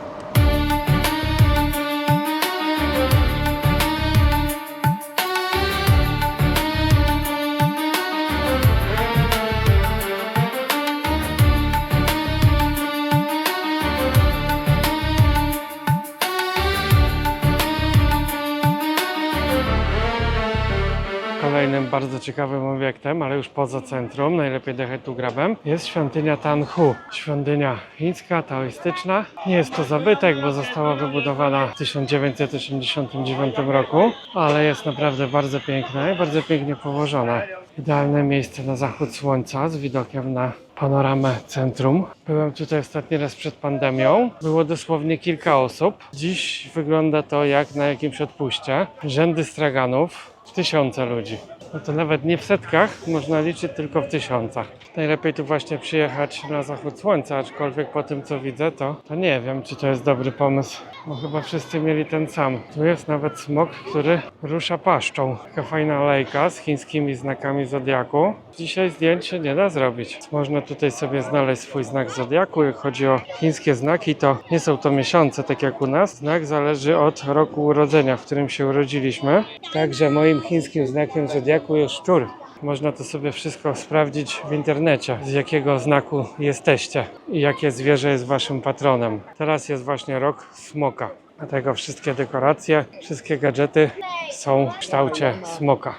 Kolejnym bardzo ciekawym obiektem, ale już poza centrum, najlepiej dojechać tu grabem, jest świątynia Tanhu. Świątynia chińska, taoistyczna. Nie jest to zabytek, bo została wybudowana w 1989 roku, ale jest naprawdę bardzo piękna i bardzo pięknie położona. Idealne miejsce na zachód słońca z widokiem na panoramę centrum. Byłem tutaj ostatni raz przed pandemią. Było dosłownie kilka osób. Dziś wygląda to jak na jakimś odpuście. Rzędy straganów, tysiące ludzi. No to nawet nie w setkach, można liczyć tylko w tysiącach. Najlepiej tu właśnie przyjechać na zachód słońca, aczkolwiek po tym co widzę, to nie wiem, czy to jest dobry pomysł. Bo chyba wszyscy mieli ten sam. Tu jest nawet smok, który rusza paszczą. Taka fajna alejka z chińskimi znakami zodiaku. Dzisiaj zdjęć się nie da zrobić. Więc można tutaj sobie znaleźć swój znak zodiaku. Jak chodzi o chińskie znaki, to nie są to miesiące, tak jak u nas. Znak zależy od roku urodzenia, w którym się urodziliśmy. Także moim chińskim znakiem zodiaku jest szczur. Można to sobie wszystko sprawdzić w internecie, z jakiego znaku jesteście i jakie zwierzę jest waszym patronem. Teraz jest właśnie rok smoka. Dlatego wszystkie dekoracje, wszystkie gadżety są w kształcie smoka.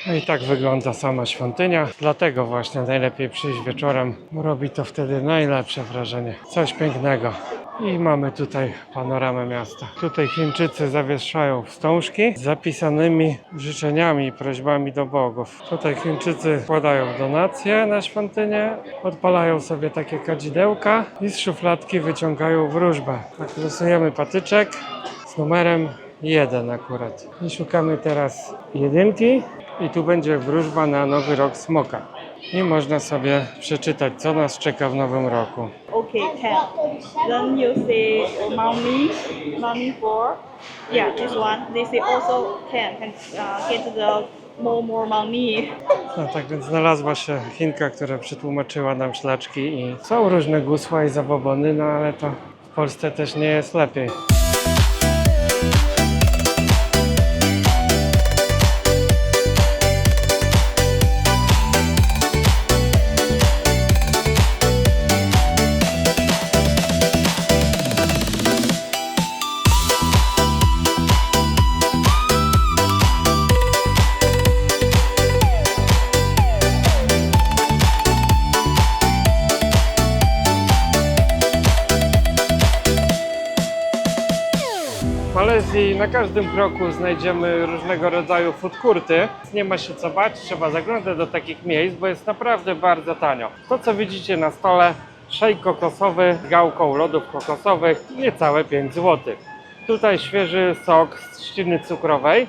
No i tak wygląda sama świątynia, dlatego właśnie najlepiej przyjść wieczorem, bo robi to wtedy najlepsze wrażenie. Coś pięknego. I mamy tutaj panoramę miasta. Tutaj Chińczycy zawieszają wstążki z zapisanymi życzeniami i prośbami do bogów. Tutaj Chińczycy wkładają donacje na świątynię, odpalają sobie takie kadzidełka i z szufladki wyciągają wróżbę. Tak, losujemy patyczek z numerem 1 akurat. I szukamy teraz jedynki i tu będzie wróżba na nowy rok smoka. I można sobie przeczytać, co nas czeka w nowym roku. Okay, 10. Then you say mommy 4. Yeah, this one. They say also 10 and get the more money. No tak więc znalazła się Chinka, która przetłumaczyła nam szlaczki i są różne gusła i zabobony, no ale to w Polsce też nie jest lepiej. W Malezji na każdym kroku znajdziemy różnego rodzaju food courty. Nie ma się co bać, trzeba zaglądać do takich miejsc, bo jest naprawdę bardzo tanio. To co widzicie na stole, szejk kokosowy z gałką lodów kokosowych, niecałe 5 zł. Tutaj świeży sok z trzciny cukrowej,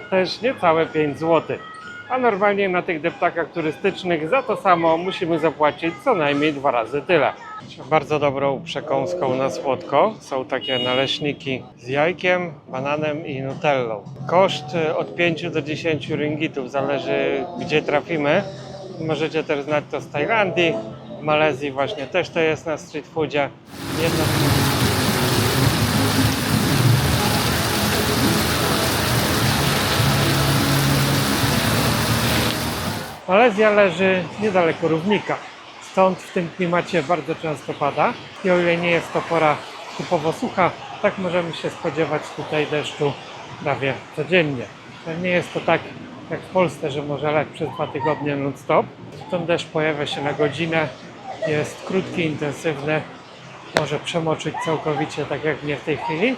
też niecałe 5 zł. A normalnie na tych deptakach turystycznych za to samo musimy zapłacić co najmniej 2 razy tyle. Bardzo dobrą przekąską na słodko są takie naleśniki z jajkiem, bananem i nutellą. Koszt od 5 do 10 ringgitów, zależy gdzie trafimy. Możecie też znać to z Tajlandii, w Malezji właśnie też to jest na street foodzie. Malezja leży niedaleko równika, stąd w tym klimacie bardzo często pada i o ile nie jest to pora typowo sucha, tak możemy się spodziewać tutaj deszczu prawie codziennie. Nie jest to tak jak w Polsce, że może lać przez 2 tygodnie non-stop. Ten deszcz pojawia się na godzinę, jest krótki, intensywny, może przemoczyć całkowicie tak jak mnie w tej chwili,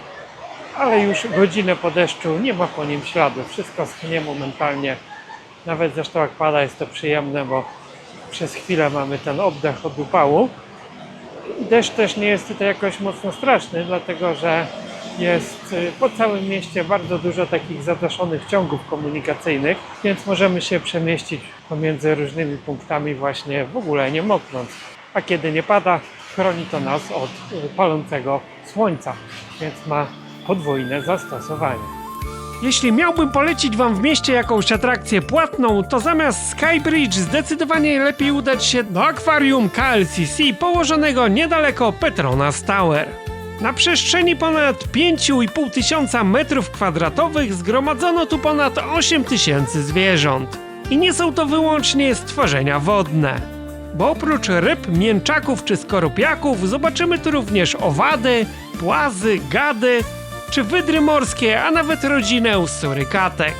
ale już godzinę po deszczu nie ma po nim śladu, wszystko schnie momentalnie. Nawet zresztą jak pada jest to przyjemne, bo przez chwilę mamy ten oddech od upału. Deszcz też nie jest tutaj jakoś mocno straszny, dlatego że jest po całym mieście bardzo dużo takich zadaszonych ciągów komunikacyjnych, więc możemy się przemieścić pomiędzy różnymi punktami właśnie w ogóle nie moknąc. A kiedy nie pada, chroni to nas od palącego słońca, więc ma podwójne zastosowanie. Jeśli miałbym polecić wam w mieście jakąś atrakcję płatną, to zamiast Skybridge zdecydowanie lepiej udać się do akwarium KLCC położonego niedaleko Petronas Tower. Na przestrzeni ponad 5,5 tysiąca metrów kwadratowych zgromadzono tu ponad 8 tysięcy zwierząt. I nie są to wyłącznie stworzenia wodne. Bo oprócz ryb, mięczaków czy skorupiaków zobaczymy tu również owady, płazy, gady, czy wydry morskie, a nawet rodzinę surykatek.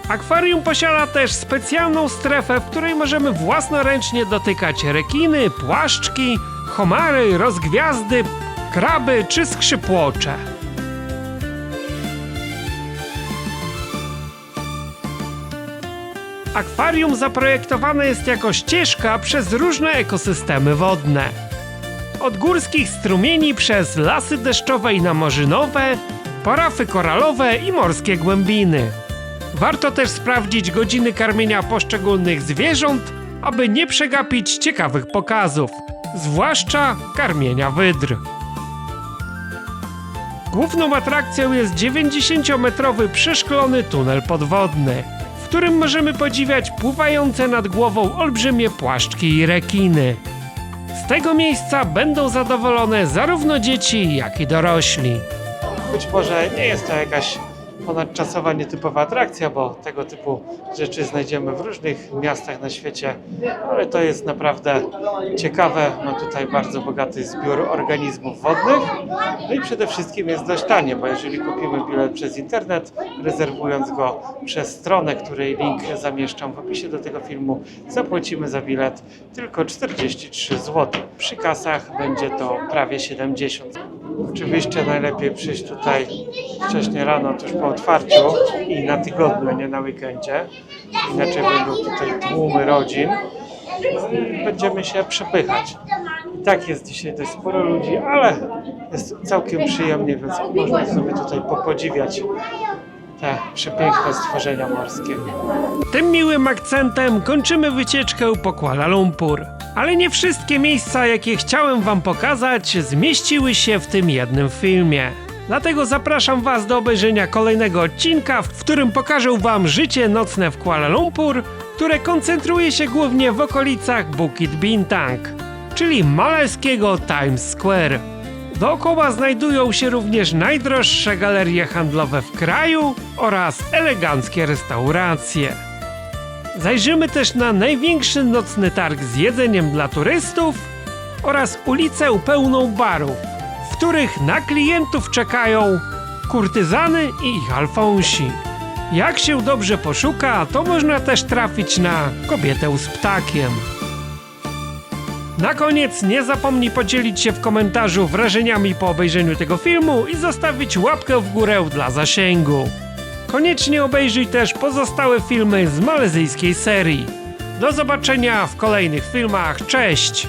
Akwarium posiada też specjalną strefę, w której możemy własnoręcznie dotykać rekiny, płaszczki, homary, rozgwiazdy, kraby czy skrzypłocze. Akwarium zaprojektowane jest jako ścieżka przez różne ekosystemy wodne. Od górskich strumieni przez lasy deszczowe i namorzynowe, po rafy koralowe i morskie głębiny. Warto też sprawdzić godziny karmienia poszczególnych zwierząt, aby nie przegapić ciekawych pokazów, zwłaszcza karmienia wydr. Główną atrakcją jest 90-metrowy przeszklony tunel podwodny, w którym możemy podziwiać pływające nad głową olbrzymie płaszczki i rekiny. Z tego miejsca będą zadowolone zarówno dzieci, jak i dorośli. Być może nie jest to jakaś ponadczasowa, nietypowa atrakcja, bo tego typu rzeczy znajdziemy w różnych miastach na świecie, ale to jest naprawdę ciekawe. Ma tutaj bardzo bogaty zbiór organizmów wodnych, no i przede wszystkim jest dość tanie, bo jeżeli kupimy bilet przez internet, rezerwując go przez stronę, której link zamieszczam w opisie do tego filmu, zapłacimy za bilet tylko 43 zł. Przy kasach będzie to prawie 70. Oczywiście najlepiej przyjść tutaj wcześnie rano, tuż po otwarciu i na tygodniu, nie na weekendzie. Inaczej będą tutaj tłumy rodzin i będziemy się przepychać. I tak jest dzisiaj dość sporo ludzi, ale jest całkiem przyjemnie, więc można sobie tutaj popodziwiać te przepiękne stworzenia morskie. Tym miłym akcentem kończymy wycieczkę po Kuala Lumpur. Ale nie wszystkie miejsca, jakie chciałem wam pokazać, zmieściły się w tym jednym filmie. Dlatego zapraszam was do obejrzenia kolejnego odcinka, w którym pokażę wam życie nocne w Kuala Lumpur, które koncentruje się głównie w okolicach Bukit Bintang, czyli malajskiego Times Square. Dookoła znajdują się również najdroższe galerie handlowe w kraju oraz eleganckie restauracje. Zajrzymy też na największy nocny targ z jedzeniem dla turystów oraz ulicę pełną barów, w których na klientów czekają kurtyzany i ich alfonsi. Jak się dobrze poszuka, to można też trafić na kobietę z ptakiem. Na koniec nie zapomnij podzielić się w komentarzu wrażeniami po obejrzeniu tego filmu i zostawić łapkę w górę dla zasięgu. Koniecznie obejrzyj też pozostałe filmy z malezyjskiej serii. Do zobaczenia w kolejnych filmach, cześć!